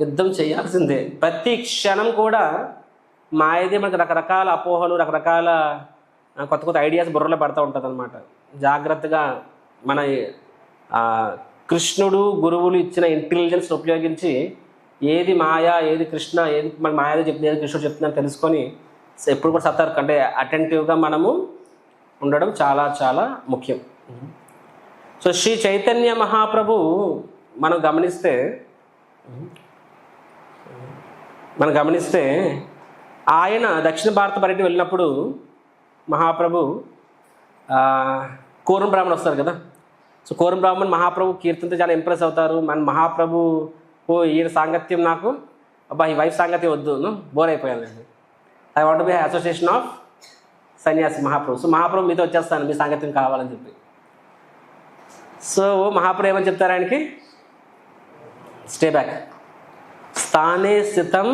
యుద్ధం చేయాల్సిందే. ప్రతి క్షణం కూడా మాయాదేవి మనకు రకరకాల అపోహలు, రకరకాల కొత్త కొత్త ఐడియాస్ బుర్రలో పడుతూ ఉంటుంది అనమాట. జాగ్రత్తగా మన కృష్ణుడు గురువులు ఇచ్చిన ఇంటెలిజెన్స్ని ఉపయోగించి ఏది మాయా, ఏది కృష్ణ, ఏది మన మాయాదేవి చెప్తుంది, ఏది కృష్ణుడు చెప్తుందని తెలుసుకొని ఎప్పుడు కూడా సతర్క అంటే అటెంటివ్గా మనము ఉండడం చాలా చాలా ముఖ్యం. సో శ్రీ చైతన్య మహాప్రభు మనం గమనిస్తే ఆయన దక్షిణ భారత పర్యటన వెళ్ళినప్పుడు మహాప్రభు కోరం బ్రాహ్మణ్ వస్తారు కదా. సో కోరం బ్రాహ్మణ్ మహాప్రభు కీర్తనతో చాలా ఇంప్రెస్ అవుతారు. మన మహాప్రభు ఈయన సాంగత్యం నాకు, అబ్బా ఈ వైఫ్ సాంగత్యం వద్దు, బోర్ అయిపోయాను నేను, I want be association of సన్యాసి మహాప్రభు. సో మహాప్రభు మీతో వచ్చేస్తాను, మీ సాంగత్యం కావాలని చెప్పి. సో మహాప్రభు ఏమని చెప్తారు ఆయనకి? స్టే బ్యాక్, స్థానే స్థితం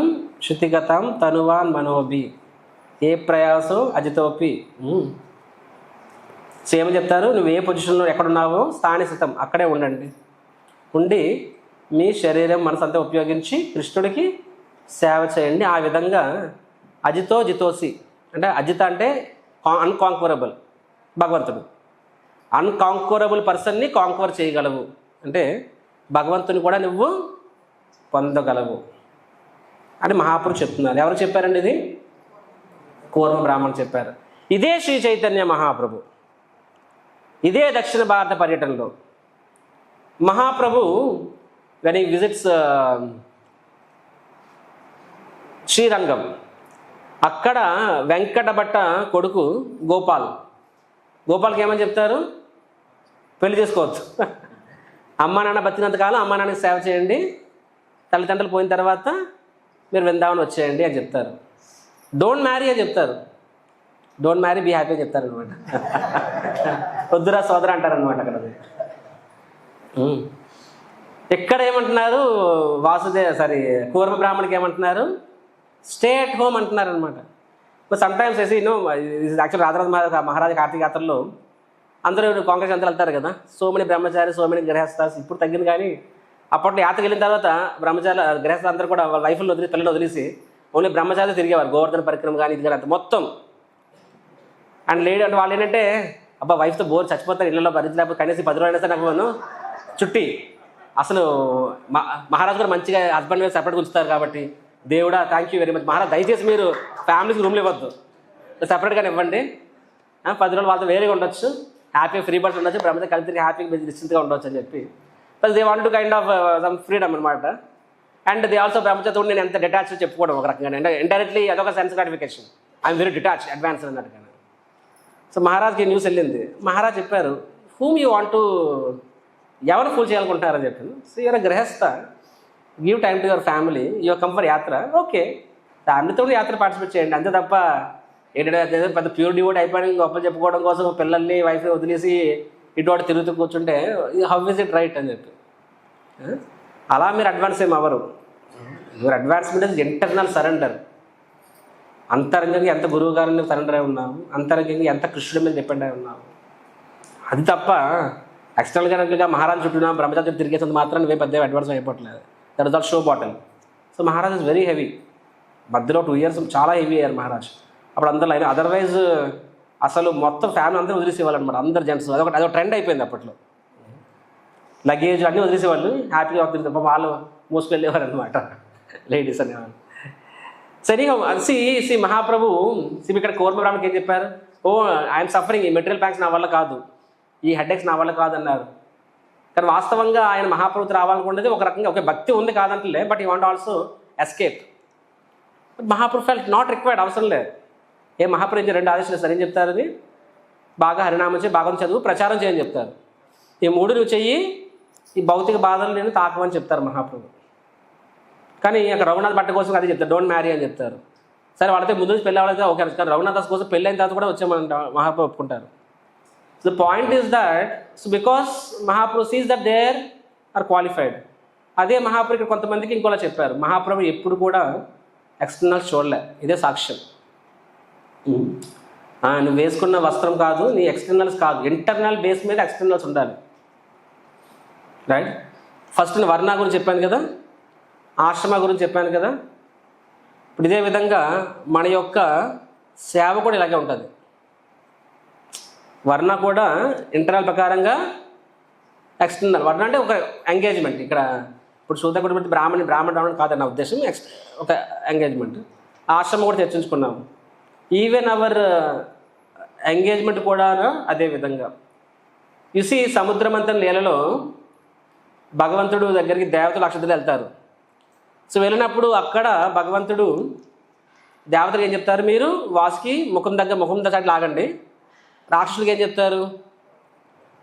శృతిగతం తనువాన్ మనోభి ఏ ప్రయాసో అజితోపి. సో ఏమని చెప్తారు? నువ్వు ఏ పొజిషన్లో ఎక్కడున్నావో స్థానే స్థితం అక్కడే ఉండండి, ఉండి మీ శరీరం మనసు అంతా ఉపయోగించి కృష్ణుడికి సేవ చేయండి. ఆ విధంగా అజితో జితోసి అంటే అజిత అంటే అన్కాంక్వరబుల్ భగవంతుడు. అన్కాంక్వరబుల్ పర్సన్ని కాంక్వర్ చేయగలవు అంటే భగవంతుని కూడా నువ్వు పొందగలవు అని మహాపురుషు చెప్తున్నారు. ఎవరు చెప్పారండి ఇది? కూర్మ బ్రాహ్మణ్ చెప్పారు. ఇదే శ్రీ చైతన్య మహాప్రభు ఇదే దక్షిణ భారత పర్యటనలో మహాప్రభు వెన్ హీ విజిట్స్ శ్రీరంగం, అక్కడ వెంకటభట్ట కొడుకు గోపాల్కి ఏమని చెప్తారు? పెళ్లి చేసుకోవచ్చు, అమ్మా నాన్న బతికినంతకాలం అమ్మా నాన్నకి సేవ చేయండి, తల్లిదండ్రులు పోయిన తర్వాత మీరు వృందావనం వచ్చేయండి అని చెప్తారు. డోంట్ మ్యారీ అని చెప్తారు. డోంట్ మ్యారీ బీ హ్యాపీ అని చెప్తారు అనమాట. వద్దురా సోదర అంటారనమాట అక్కడ. ఎక్కడ ఏమంటున్నారు? కూర్మ బ్రాహ్మణికి ఏమంటున్నారు? స్టే అట్ హోమ్ అంటున్నారు అనమాట. సమ్టైమ్స్ యాక్చువల్ రాధరాజ మహారాజా కార్తీక యాత్రలో అందరూ కాంగ్రెస్ అంతా వెళ్తారు కదా, సో మెనీ బ్రహ్మచారి, సో మెనీ గృహస్థాస్. ఇప్పుడు తగ్గింది కానీ అప్పట్లో యాత్రకు వెళ్ళిన తర్వాత బ్రహ్మచారి గృహస్థ అందరూ కూడా వాళ్ళ వైఫ్ని వదిలి పిల్లలు వదిలేసి ఓన్లీ బ్రహ్మచారి తిరిగేవారు. గోవర్ధన పరిక్రమ కానీ ఇది కానీ అంత మొత్తం. అండ్ లేడీ అంటే వాళ్ళు ఏంటంటే అబ్బా వైఫ్తో బోర్ చచ్చిపోతారు, ఇళ్ళలో భరించలేకపోతే కనీసం 10 రోజులు అయినా సరే నాకు చుట్టి అసలు మహారాజు గారు మంచిగా హస్బెండ్ మీద సెపరేట్గా ఉంచుతారు కాబట్టి దేవుడా thank you very much Maharaj, దయచేసి మీరు ఫ్యామిలీకి రూమ్లు ఇవ్వద్దు, సెపరేట్గానే ఇవ్వండి, 10 రోజులు వాళ్ళతో వేరేగా ఉండొచ్చు, హ్యాపీగా ఫ్రీ బర్డ్స్ ఉండొచ్చు, బ్రహ్మతో కలిసి హ్యాపీగా నిశ్చింతగా ఉండొచ్చు అని చెప్పి they want to kind of some freedom అనమాట. అండ్ దే ఆల్సో బ్రహ్మతో నేను ఎంత డిటాచ్ చెప్పుకోవడం ఒక రకంగా, అంటే ఇండైరెక్ట్లీ అదొక sense gratification, I'm very detach advance అన్నట్టుగా. సో మహారాజ్కి న్యూస్ వెళ్ళింది. మహారాజ్ చెప్పారు, హూమ్ యూ వాంట్ టు, ఎవరు ఫుల్ చేయాలనుకుంటున్నారని చెప్పాను. సో యువర్ గృహస్థ, give time to your family, your come for యాత్ర, ఓకే ఫ్యామిలీతో యాత్ర పార్టిసిపేట్ చేయండి, అంతే తప్ప ఏంటంటే పెద్ద ప్యూర్ డివోట్ అయిపోయి గొప్ప చెప్పుకోవడం కోసం పిల్లల్ని వైఫ్ని వదిలేసి ఇటువంటి తిరుగుతూ కూర్చుంటే హౌ ఇస్ ఇట్ రైట్ అని చెప్పి అలా మీరు అడ్వాన్స్ ఏం అవ్వరు. Your advancement is internal surrender. అంతరంగంగా ఎంత గురువు గారిని సరెండర్ అయి ఉన్నాము, అంతరంగంగా ఎంత కృష్ణుడి మీద డిపెండ్ అయి ఉన్నాము. అది తప్ప ఎక్స్టర్నల్గా మహారాజు చుట్టూ బ్రహ్మచార్యం తిరిగేసినంత మాత్రం నువ్వే పెద్ద అడ్వాన్స్ అయిపోవట్లేదు. That is all show bottle. So Maharaj is very heavy. మధ్యలో 2 years చాలా హెవీ అయ్యారు మహారాజ్. అప్పుడు అందరూ అయినా అదర్వైజ్ అసలు మొత్తం ఫ్యామిలీ అందరూ వదిలేసేవాళ్ళు అందరు జెంట్స్. అదొక ట్రెండ్ అయిపోయింది అప్పట్లో. లగేజ్ అన్నీ వదిలేసేవాళ్ళు, హ్యాపీగా తప్ప వాళ్ళు మోసుకెళ్ళేవారు అనమాట లేడీస్ అనేవాళ్ళు. సరిగా సి మహాప్రభు ఇక్కడ కోర్మ బ్రాహ్మణకి ఏం చెప్పారు? ఓ ఐఎమ్ సఫరింగ్, ఈ మెటీరియల్ ప్యాక్స్ నా వల్ల కాదు, ఈ హెడ్ఏక్స్ నా వల్ల కాదు అన్నారు. కానీ వాస్తవంగా ఆయన మహాప్రభుత్వం రావాలనుకున్నది ఒక రకంగా ఒక భక్తి ఉంది కాదంటలే, బట్ ఈ want also escape. Mahaprabhu felt not required, అవసరం లేదు. ఏ మహాప్రభు 2 ఆదేశాలు ఇస్తారు. ఏం చెప్తారు? అది బాగా హరినామం చేయి, భాగవతం చదువు, ప్రచారం చేయని చెప్తారు. ఈ 3 నువ్వు చెయ్యి, ఈ భౌతిక బాధలు నేను తాకమని చెప్తారు మహాప్రభు. కానీ అక్కడ రఘునాథ్ భట్ కోసం అది చెప్తారు, డోంట్ మ్యారీ అని చెప్తారు. సరే వాళ్ళతో ముందు నుంచి పెళ్ళి అవ్వలేదు ఓకే, కానీ రఘునాథ్ దాస్ కోసం పెళ్ళి అయిన తర్వాత కూడా వచ్చామని మహాప్రభు ఒప్పుకుంటారు. So the point is that so because Mahaprabhu sees that there are qualified. అదే మహాప్రభు ఇక్కడ కొంతమందికి ఇంకోలా చెప్పారు. మహాప్రభు ఎప్పుడు కూడా ఎక్స్టర్నల్స్ చూడలే, ఇదే సాక్ష్యం. నువ్వు వేసుకున్న వస్త్రం కాదు, నీ ఎక్స్టర్నల్స్ కాదు, ఇంటర్నల్ బేస్ మీద ఎక్స్టర్నల్స్ ఉండాలి. రైట్. ఫస్ట్ నేను వర్ణ గురించి చెప్పాను కదా, ఆశ్రమ గురించి చెప్పాను కదా. ఇప్పుడు ఇదే విధంగా మన యొక్క సేవ కూడా ఇలాగే ఉంటుంది. వర్ణ కూడా ఇంటర్నల్ ప్రకారంగా, ఎక్స్టర్నల్. వర్ణ అంటే ఒక ఎంగేజ్మెంట్. ఇక్కడ ఇప్పుడు శూద్ర కూడా పెట్టి బ్రాహ్మణ కాదని నా ఉద్దేశం, ఒక ఎంగేజ్మెంట్. ఆశ్రమం కూడా చర్చించుకున్నాము. ఈవెన్ అవర్ ఎంగేజ్మెంట్ కూడా అదే విధంగా. యూసి సముద్రమంతరం లీలలో భగవంతుడు దగ్గరికి దేవతలు అక్షతలు వెళ్తారు. సో వెళ్ళినప్పుడు అక్కడ భగవంతుడు దేవతలకు ఏం చెప్తారు? మీరు వాసుకి ముఖం దగ్గర లాగండి. రాక్షసులకి ఏం చెప్తారు?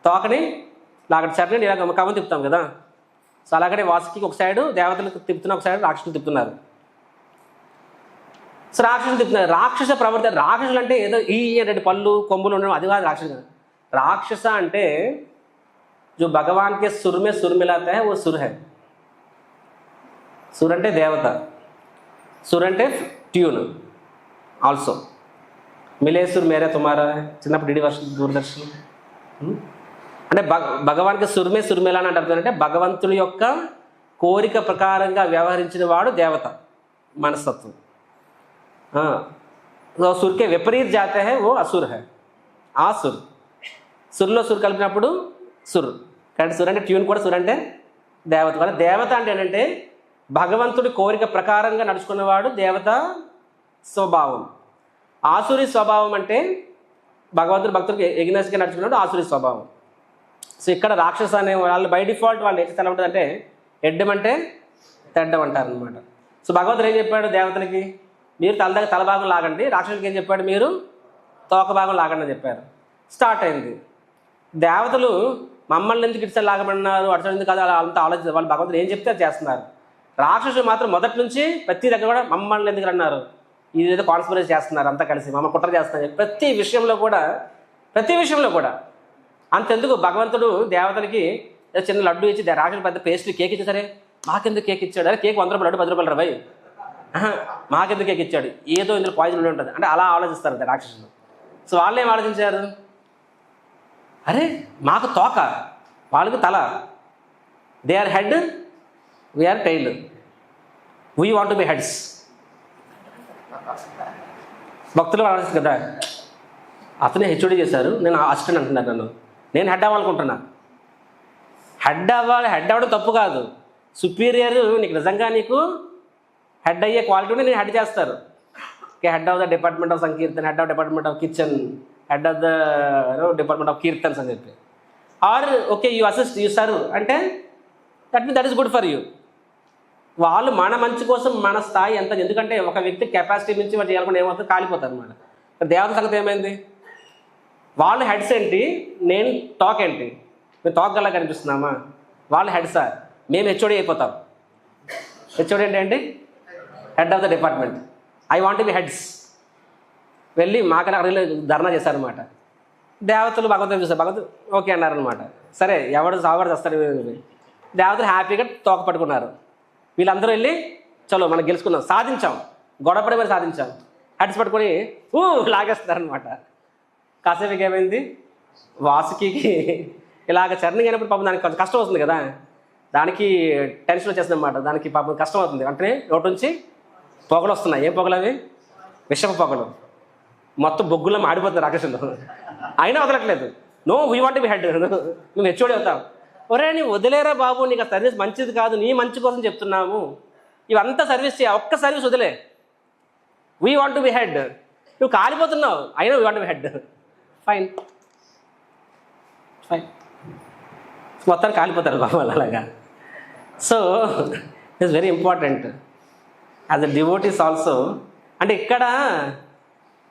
తోకని లాగండి. సరే ఇలా కవం తిప్పుతాం కదా. సో అలాగనే వాసుకి ఒక సైడు దేవతలకు తిప్పుతున్న, ఒక సైడు రాక్షసులు తిప్పుతున్నారు. సో రాక్షసులు తిప్పుతున్నారు. రాక్షస ప్రవర్తన. రాక్షసులు అంటే ఏదో ఈ 2 పళ్ళు కొమ్ములు ఉండడం అది కాదు రాక్షస. రాక్షస అంటే जो भगवान के सुर में सुर मिलाता है वो सुर है. सुर అంటే దేవత, సుర్ అంటే ట్యూన్ ఆల్సో. మిలే సుర్ మేరే తుమారా చిన్నప్పుడు డిడి దూరదర్శన్ అంటే భగవాన్కి సుర్మే సుర్మేలా అని అంటే భగవంతుని యొక్క కోరిక ప్రకారంగా వ్యవహరించిన వాడు దేవత మనస్తత్వం. సుర్కే విపరీత్ జాతే హై ఓ అసుర్ హై. ఆ సుర్ సుర్లో సుర్ కలిపినప్పుడు సుర్. కానీ సుర్ అంటే ట్యూన్ కూడా సుర్ అంటే దేవత. వల్ల దేవత అంటే ఏంటంటే భగవంతుడి కోరిక ప్రకారంగా నడుచుకున్నవాడు దేవత స్వభావం. ఆసురి స్వభావం అంటే భగవంతుడు భక్తుడికి ఎగ్నెస్గా నడుచుకున్నాడు ఆసురి స్వభావం. సో ఇక్కడ రాక్షస అనే వాళ్ళు బై డిఫాల్ట్ వాళ్ళు నేచర్ ఎలా ఉంటుందంటే ఎడ్డం అంటే తెడ్డం అంటారు అనమాట. సో భగవంతుడు ఏం చెప్పాడు దేవతలకి? మీరు తల భాగం లాగండి. రాక్షసులకి ఏం చెప్పాడు? మీరు తోక భాగం లాగండి అని చెప్పారు. స్టార్ట్ అయింది. దేవతలు మమ్మల్ని ఎందుకు ఇటు లాగమన్నారు, అటు ఎందుకు కాదు, అలా అంత ఆలోచించారు. వాళ్ళు భగవంతుడు ఏం చెప్తే అది చేస్తున్నారు. రాక్షసులు మాత్రం మొదటి నుంచి ప్రతి దగ్గర కూడా మమ్మల్ని ఎందుకు అన్నారు, ఇదేదో కాన్స్పిరసీ చేస్తున్నారు అంతా కలిసి, మమ్మల్ని కుట్ర చేస్తున్నారు. ప్రతి విషయంలో కూడా అంతెందుకు భగవంతుడు దేవతలకి చిన్న లడ్డు ఇచ్చి రాక్షసులు పెద్ద పేస్ట్రీ కేక్ ఇచ్చి, సరే మాకెందుకు కేక్ ఇచ్చాడు? అరే కేక్ 100 రూపాయలు లడ్డు 10 రూపాయలు రూపాయి, మాకెందుకు కేక్ ఇచ్చాడు? ఏదో ఇందులో పాయిజన్ ఉండి ఉంటుంది అంటే అలా ఆలోచిస్తారు అంతే రాక్షసులు. సో వాళ్ళు ఏం ఆలోచించారు? అరే మాకు తోక, వాళ్ళకి తల. They are head, we are tail, we want to be heads. భక్తులు ఆలోచిస్తారు కదా, అతనే హెచ్ఓడి చేశారు, నేను అసిస్టెంట్ అంటున్నారు నన్ను, నేను హెడ్ అవ్వాలనుకుంటున్నా. హెడ్ అవ్వడం తప్పు కాదు. సుపీరియర్ నీకు నిజంగా నీకు హెడ్ అయ్యే క్వాలిటీ ఉంటే నేను హెడ్ చేస్తారు. Head of the department of sankirtan, head of department of kitchen, head of the department of kirtans అని చెప్పి, or okay you assist you serve అంటే that is good for you. వాళ్ళు మన మంచి కోసం మన స్థాయి ఎంత, ఎందుకంటే ఒక వ్యక్తి కెపాసిటీ నుంచి వాళ్ళు చేయాలకుండా ఏమవుతుంది, కాలిపోతారు అన్నమాట. దేవత సంగతి ఏమైంది? వాళ్ళు హెడ్స్ ఏంటి, నేను టాక్ ఏంటి? మేము టాక్ గల్లా కనిపిస్తున్నామా? వాళ్ళు హెడ్సా? మేము హెచ్ఓడి అయిపోతాం. హెచ్ఓడి ఏంటి? Head of the department. I want be heads. వెళ్ళి మాకన్నా అక్కడ ధర్నా చేశారనమాట. దేవతలు భగవంతుడు చూస్తారు, భగవంతుడు ఓకే అన్నారనమాట. సరే ఎవడు సాగుడు వస్తాడు, దేవతలు హ్యాపీగా తోక పట్టుకున్నారు. వీళ్ళందరూ వెళ్ళి చలో మనం గెలుచుకున్నాం, సాధించాం, గొడవపడి మరి సాధించాం, హెడ్స్ పట్టుకొని లాగేస్తారనమాట. కాసేపుకి ఏమైంది, వాసుకి ఇలాగ చర్నింగ్ అయినప్పుడు పాపం దానికి కొంచెం కష్టం అవుతుంది కదా, దానికి టెన్షన్ వచ్చేస్తుంది అనమాట. దానికి పాపం కష్టం అవుతుంది. అంటే నోటి నుంచి పొగలు వస్తున్నాయి. ఏం పొగలు అవి? విషపు పొగలు. మొత్తం బొగ్గులో మాడిపోతుంది రాక్షసులు. అయినా వదలట్లేదు. No we want be head, నువ్వు హెచ్ఓడి అవుతావు. ఒరే నీ వదిలేరా బాబు, నీకు ఆ సర్వీస్ మంచిది కాదు, నీ మంచి కోసం చెప్తున్నాము, ఇవంతా సర్వీస్ చేయ, ఒక్క సర్వీస్ వదిలే, వీ వాంట్ బి హెడ్. నువ్వు కాలిపోతున్నావు, అయినా we want be head. Fine fine, మొత్తాన్ని కాలిపోతారు బాబు అలాగా. So it's very important as a devotees also. అంటే ఇక్కడ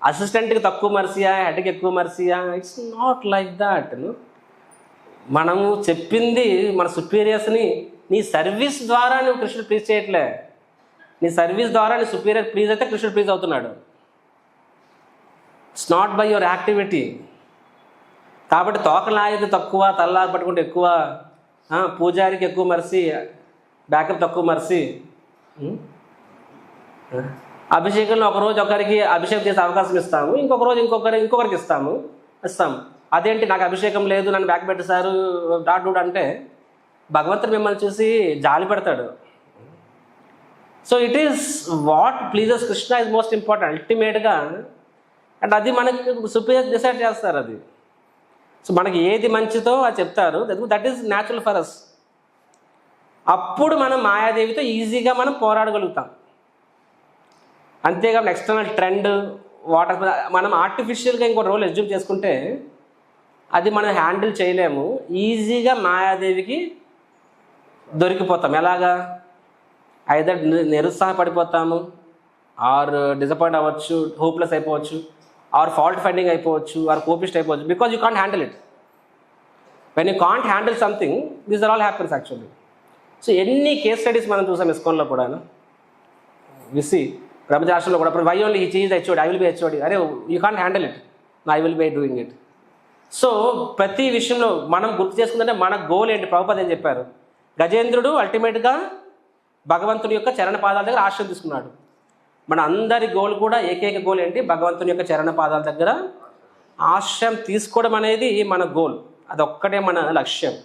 అసిస్టెంట్కి తక్కువ మర్సియా, హెడ్కి ఎక్కువ మర్సియా, ఇట్స్ నాట్ లైక్ దాట్. మనము చెప్పింది మన సుపీరియర్స్ని నీ సర్వీస్ ద్వారా నువ్వు కృష్ణుడు ప్లీజ్ చేయట్లే, నీ సర్వీస్ ద్వారా నీ సుపీరియర్ ప్లీజ్ అయితే కృష్ణుడు ప్లీజ్ అవుతున్నాడు. It's not by your activity. కాబట్టి తోకలాగితే తక్కువ, తల్లాగా పట్టుకుంటే ఎక్కువ, పూజారికి ఎక్కువ మర్సి, బ్యాకప్ తక్కువ మర్సి. అభిషేకంలో ఒకరోజు ఒకరికి అభిషేకం చేసే అవకాశం ఇస్తాము, ఇంకొక రోజు ఇంకొకరికి ఇస్తాము. అదేంటి నాకు అభిషేకం లేదు, నన్ను బ్యాక్ పెట్టేశారు డాడు అంటే భగవంతుడు మిమ్మల్ని చూసి జాలి పెడతాడు. So it is what pleases Krishna is most important అల్టిమేట్గా. అండ్ అది మనకి సుపీరియర్ డిసైడ్ చేస్తారు అది. సో మనకి ఏది మంచిదో అది చెప్తారు, that is natural for us. అప్పుడు మనం మాయాదేవితో ఈజీగా మనం పోరాడగలుగుతాం. అంతేగాని ఎక్స్టర్నల్ ట్రెండ్ వాటర్ మనం ఆర్టిఫిషియల్గా ఇంకో రోల్ ఎజ్యూమ్ చేసుకుంటే అది మనం హ్యాండిల్ చేయలేము. ఈజీగా మాయాదేవికి దొరికిపోతాం. ఎలాగా? ఐదర్ నిరుత్సాహపడిపోతాము, ఆర్ డిసప్పాయింట్ అవ్వచ్చు, హోప్లెస్ అయిపోవచ్చు, ఆర్ ఫాల్ట్ ఫైండింగ్ అయిపోవచ్చు, ఆర్ కోపిస్ట్ అయిపోవచ్చు, because you can't handle it. When you can't handle something, these are all happens actually. So ఎన్ని కేస్ స్టడీస్ మనం చూసాం ఇస్కాన్లో కూడా. విసి బ్రహ్మచార్యంలో కూడా వై ఓన్లీ ఈ చీజ్ HOD, I will be HOD, అరే you can't handle it, I will be doing it. So ప్రతి విషయంలో మనం గుర్తు చేసుకుందంటే మన గోల్ ఏంటి? ప్రభుపాద ఏం చెప్పారు? గజేంద్రుడు అల్టిమేట్గా భగవంతుని యొక్క చరణ పాదాల దగ్గర ఆశ్రయం తీసుకున్నాడు. మన అందరి గోల్ కూడా ఏకైక గోల్ ఏంటి? భగవంతుని యొక్క చరణ పాదాల దగ్గర ఆశ్రయం తీసుకోవడం అనేది మన గోల్, అదొక్కటే మన లక్ష్యం.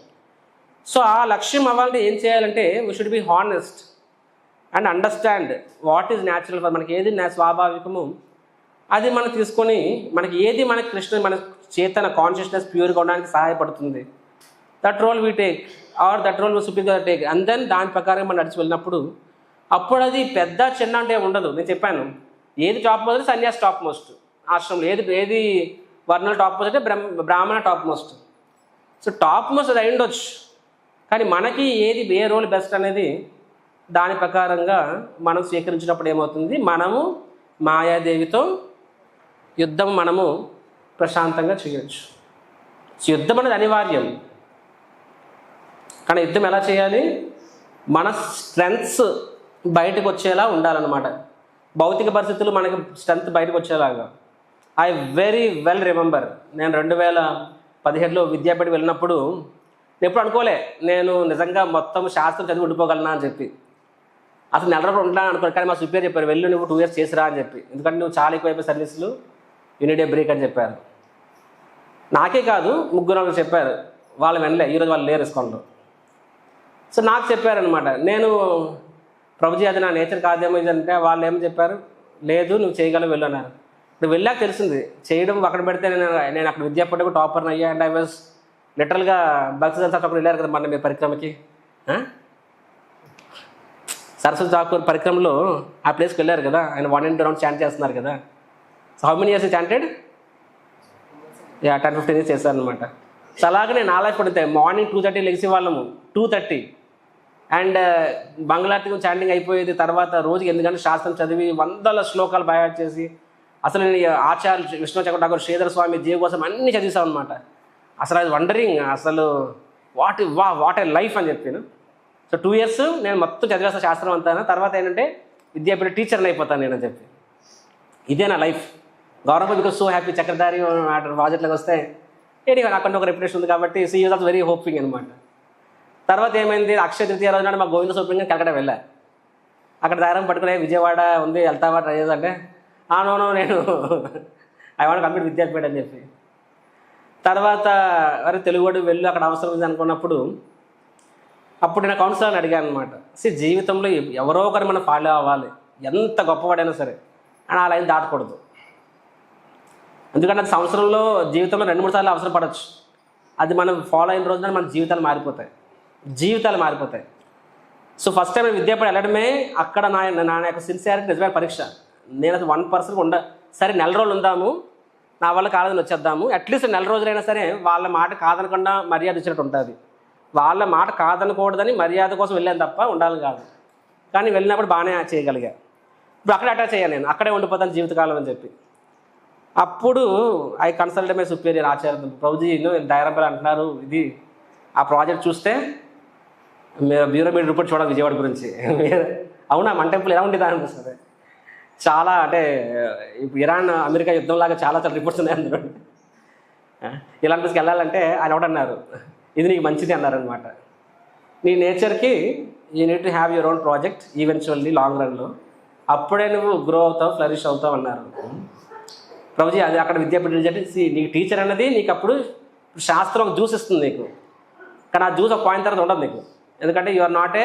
సో ఆ లక్ష్యం అవ్వాలంటే ఏం చేయాలంటే we should be honest and understand what is natural for. మనకి ఏది స్వాభావికము అది మనం తీసుకొని, మనకి ఏది మనకి కృష్ణ మన చేతన కాన్షియస్నెస్ ప్యూర్గా ఉండడానికి సహాయపడుతుంది, that role we take, or that role superior take. And then దాని ప్రకారం మనం నడిచి వెళ్ళినప్పుడు అప్పుడు అది పెద్ద చిన్న అంటే ఉండదు. నేను చెప్పాను ఏది టాప్ మోస్ట్, సన్యాసి టాప్ మోస్ట్ ఆశ్రమంలో, ఏది వర్ణాలు టాప్ మోస్ట్ అంటే బ్రాహ్మణ top most. So top most అది అయి ఉండొచ్చు, కానీ మనకి ఏది ఏ రోల్ బెస్ట్ అనేది దాని ప్రకారంగా మనం స్వీకరించినప్పుడు ఏమవుతుంది, మనము మాయాదేవితో యుద్ధం మనము ప్రశాంతంగా చేయొచ్చు. యుద్ధం అనేది అనివార్యం, కానీ యుద్ధం ఎలా చేయాలి? మన స్ట్రెంగ్త్స్ బయటకు వచ్చేలా ఉండాలన్నమాట. భౌతిక పరిస్థితులు మనకి స్ట్రెంగ్త్ బయటకు వచ్చేలాగా. ఐ వెరీ వెల్ రిమెంబర్, నేను 2017లో విద్యాపీఠ వెళ్ళినప్పుడు ఎప్పుడు అనుకోలే నేను నిజంగా మొత్తం శాస్త్రం చదివి ఉండిపోగలనా అని చెప్పి. అసలు నెల రోజులు ఉండాలని అనుకోలేదు, కానీ మా సుపీరియర్ చెప్పారు వెళ్ళు నువ్వు 2 years చేసిరా అని చెప్పి, ఎందుకంటే నువ్వు చాలా ఎక్కువైపోయి సర్వీసులు, యూనిట్ ఏ బ్రేక్ అని చెప్పారు. నాకే కాదు 3-4 చెప్పారు, వాళ్ళు వెళ్ళలే, ఈరోజు వాళ్ళు లేరు ఇస్కాన్లో. సో నాకు చెప్పారనమాట, నేను ప్రభుజీ అది నా నేచర్ కాదేమో ఇది అంటే, వాళ్ళు ఏమో చెప్పారు లేదు నువ్వు చేయగలవు వెళ్ళు అన్నారు. ఇప్పుడు వెళ్ళాక తెలిసింది చేయడం అక్కడ పెడితే నేను అక్కడ విద్యాపీఠకు టాపర్ని అయ్యా. అండ్ ఐ వాజ్ లిటరల్గా భక్తి సంస్థ వెళ్ళారు కదా మన మీ పరిక్రమకి, సరస్వతి ఠాకూర్ పరిక్రమలో ఆ ప్లేస్కి వెళ్ళారు కదా, ఆయన 1 round చాంట్ చేస్తున్నారు కదా. So how many years chanted? 10-15 years చేశారనమాట. సో అలాగే నా లైఫ్ పడితే మార్నింగ్ 2:30 లెగిసి వాళ్ళము, 2:30 అండ్ బంగ్లాటి చాంటింగ్ అయిపోయేది. తర్వాత రోజుకి 8 గంటలు శాస్త్రం చదివి 100 శ్లోకాలు బయాట్ చేసి, అసలు నేను ఆచార్య విష్ణు చక్ర ఠాకూర్, శ్రీధర్ స్వామి, జీవ కోసం అన్నీ చదివిస్తాం అనమాట. అసలు అది వండరింగ్, అసలు వాట్ ఏ లైఫ్ అని చెప్పాను. సో 2 years నేను మొత్తం చదివేస్తాను శాస్త్రం అంతా. తర్వాత ఏంటంటే విద్యాపీఠ టీచర్ని అయిపోతాను నేను అని చెప్పి. ఇదే నా లైఫ్. గౌరవ బికాస్ సో హ్యాపీ. చక్రధారి ప్రాజెక్ట్లోకి వస్తే ఎనీవే నాకు ఒక రెప్యుటేషన్ ఉంది కాబట్టి see use also very hoping అనమాట. తర్వాత ఏమైంది, అక్షయ తృతీయ రోజు నాడు మా గోవింద సూపింగ్ కలకడ వెళ్ళా. అక్కడ దారం పట్టుకునే విజయవాడ ఉంది వెళ్తావా ట్రై చేద్దంటే నో నేను ఐ వాంట్ కంప్లీట్ విద్యాపీఠ అని చెప్పి. తర్వాత అరే తెలుగువాడు వెళ్ళు అక్కడ అవసరం ఉంది అనుకున్నప్పుడు అప్పుడు నేను కౌన్సిలర్ని అడిగాను అనమాట. జీవితంలో ఎవరో ఒకరు మనం ఫాలో అవ్వాలి, ఎంత గొప్పవాడైనా సరే అని ఆ లైన్ దాటకూడదు. ఎందుకంటే అది సంవత్సరంలో జీవితంలో 2-3 సార్లు అవసరం పడవచ్చు. అది మనం ఫాలో అయిన రోజున మన జీవితాలు మారిపోతాయి. సో ఫస్ట్ టైం విద్యాపీఠ వెళ్ళడమే అక్కడ నా యొక్క సిన్సియారిటీ నిజమైన పరీక్ష. నేను అసలు 1% సరే 4 రోజులు ఉందాము, నా వల్ల కాదని వచ్చేద్దాము, అట్లీస్ట్ 4 రోజులైనా సరే వాళ్ళ మాట కాదనకుండా మర్యాద ఇచ్చినట్టు ఉంటుంది. వాళ్ళ మాట కాదనకూడదని మర్యాద కోసం వెళ్ళాను తప్ప ఉండాలి కాదు. కానీ వెళ్ళినప్పుడు బాగానే చేయగలిగా. ఇప్పుడు అక్కడే అటాచ్ అయ్యాను, నేను అక్కడే ఉండిపోతాను జీవితకాలం అని చెప్పి. అప్పుడు I consult my superior Acharya, Prabhuji director అంటున్నారు ఇది ఆ ప్రాజెక్ట్ చూస్తే మీరు బ్యూరో మీడియా రిపోర్ట్ చూడాలి విజయవాడ గురించి. అవునా మన టెంపుల్ ఎలా ఉండేది అనిపిస్తుంది. చాలా అంటే ఇప్పుడు ఇరాన్ అమెరికా యుద్ధంలాగా చాలా రిపోర్ట్స్ ఉన్నాయి అందులో. ఇలాంటి ప్లేస్కి వెళ్ళాలంటే ఆయన ఒకటన్నారు, ఇది నీకు మంచిది అన్నారనమాట. నీ నేచర్కి you need to have your own project eventually long రన్లో, అప్పుడే నువ్వు గ్రో అవుతావు, ఫ్లరిష్ అవుతావు అన్నారు. ప్రభుజీ అది అక్కడ విద్యాపీఠ చెప్పి నీకు టీచర్ అన్నది నీకు అప్పుడు శాస్త్రం జ్యూస్ ఇస్తుంది నీకు, కానీ ఆ జ్యూస్ ఒక పాయింట్ తర్వాత ఉండదు నీకు, ఎందుకంటే you are not a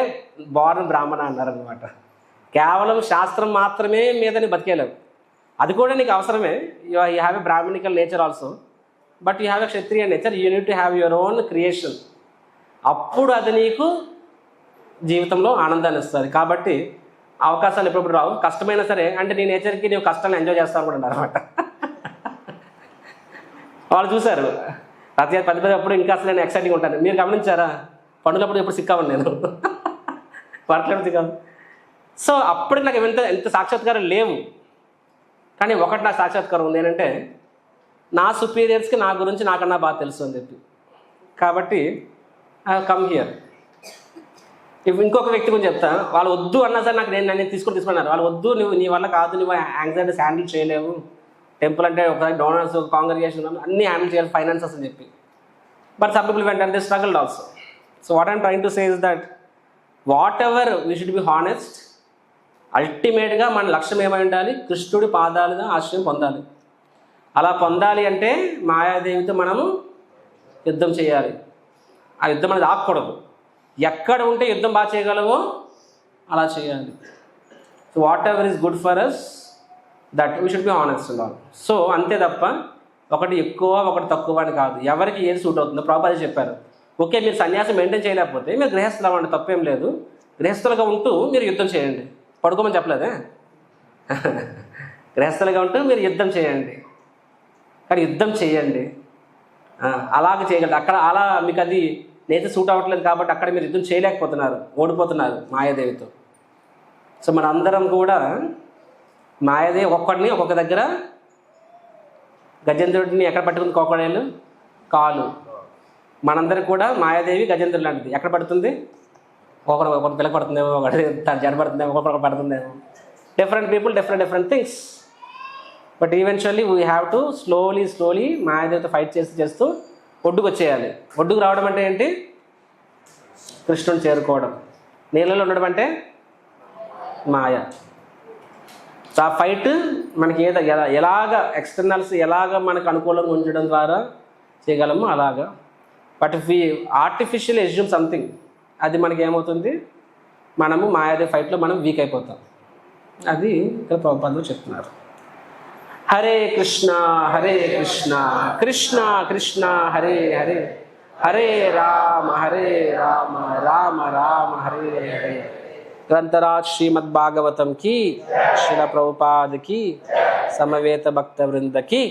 born Brahmana అన్నారనమాట. కేవలం శాస్త్రం మాత్రమే మీద నీ బతికేలేవు, అది కూడా నీకు అవసరమే. You have a Brahminical nature also, but you have a Kshatriya nature, you need to have your own creation. అప్పుడు అది నీకు జీవితంలో ఆనందాన్ని ఇస్తుంది. కాబట్టి అవకాశాలు ఎప్పుడప్పుడు రావు, కష్టమైనా సరే. అంటే నీ నేచర్కి నీవు కష్టాన్ని ఎంజాయ్ చేస్తావు కూడా అనమాట. వాళ్ళు చూశారు రథయాత్ర పెద్ద అప్పుడు ఇంకా అసలు నేను ఎక్సైటింగ్ ఉంటాను. మీరు గమనించారా, పండుగప్పుడు ఎప్పుడు సిక్కావండి నేను పర్లేదు సిక్కాను. సో అప్పటికి నాకు ఎంత సాక్షాత్కారం లేవు, కానీ ఒకటి నాకు సాక్షాత్కారం ఉంది ఏంటంటే నా సుపీరియర్స్కి నా గురించి నాకన్నా బాగా తెలుసు అని చెప్పి. కాబట్టి ఐ కమ్ హియర్. ఇప్పుడు ఇంకొక వ్యక్తి గురించి చెప్తా, వాళ్ళు వద్దు అన్నా సరే నాకు నన్ను తీసుకున్నారు. వాళ్ళు వద్దు, నువ్వు నీ వల్ల కాదు, నువ్వు యాంగ్జైటీస్ హ్యాండిల్ చేయలేవు, టెంపుల్ అంటే ఒకసారి డోనర్స్ కాంగ్రిగేషన్ అన్నీ హ్యాండిల్ చేయాలి, ఫైనాన్సెస్ అని చెప్పి. బట్ సమ్ పీపుల్ వెంట అంటే struggled also. So what I'm trying to say is that what ever we should be honest. అల్టిమేట్గా మన లక్ష్యం ఏమై ఉండాలి, కృష్ణుడి పాదాలుగా ఆశ్రయం పొందాలి. అలా పొందాలి అంటే మాయాదేవితో మనము యుద్ధం చేయాలి. ఆ యుద్ధం అనేది ఆగకూడదు. ఎక్కడ ఉంటే యుద్ధం బాగా చేయగలవో అలా చేయాలి. So whatever is good for us that we should be honest and all. So అంతే తప్ప ఒకటి ఎక్కువ ఒకటి తక్కువ అని కాదు, ఎవరికి ఏది సూట్ అవుతుందో ప్రభుపాద చెప్పారు. ఓకే, మీరు సన్యాసం మెయింటైన్ చేయలేకపోతే మీరు గృహస్థులు అవ్వండి, తప్పేం లేదు. గృహస్థులుగా ఉంటూ మీరు యుద్ధం చేయండి, పడుకోమని చెప్పలేదే. గృహస్థులుగా ఉంటూ మీరు యుద్ధం చేయండి, కానీ యుద్ధం చేయండి, అలాగే చేయగలరు. అక్కడ అలా మీకు అది నేచర్ సూట్ అవ్వట్లేదు కాబట్టి అక్కడ మీరు యుద్ధం చేయలేకపోతున్నారు, ఓడిపోతున్నారు మాయాదేవితో. సో మన అందరం కూడా మాయాదేవి ఒక్కొక్కడిని ఒక్కొక్క దగ్గర, గజేంద్రుడిని ఎక్కడ పట్టుకుంది కోకడేలు కాలు, మనందరికి కూడా మాయాదేవి గజేంద్రుడు లాంటిది. ఎక్కడ పడుతుంది, ఒకరు పిల్ల పడుతుందేమో, ఒకటి జడ పడుతుందేమో, ఒకరు పడుతుందేమో. Different people different things. But eventually we have to slowly మాయాదేవితో ఫైట్ చేస్తూ ఒడ్డుకు వచ్చేయాలి. ఒడ్డుకు రావడం అంటే ఏంటి, కృష్ణుని చేరుకోవడం. నీళ్ళలో ఉండడం అంటే మాయ. సో ఆ ఫైట్ మనకి ఎలాగ ఎక్స్టర్నల్స్ ఎలాగ మనకు అనుకూలంగా ఉంచడం ద్వారా చేయగలము అలాగా. But if we artificial assume something, అది మనకి ఏమవుతుంది, మనము మాయాదేవి ఫైట్లో మనం వీక్ అయిపోతాం. అది ఇక్కడ ప్రభుపాదులు చెప్తున్నారు. హరే కృష్ణ కృష్ణ కృష్ణ హరే హరే, హరే రామ రామ రామ హరే హరే. గ్రంథరాజ్ శ్రీమద్ భాగవతం की, श्रील प्रभुपाद की, समवेत भक्त वृंद की.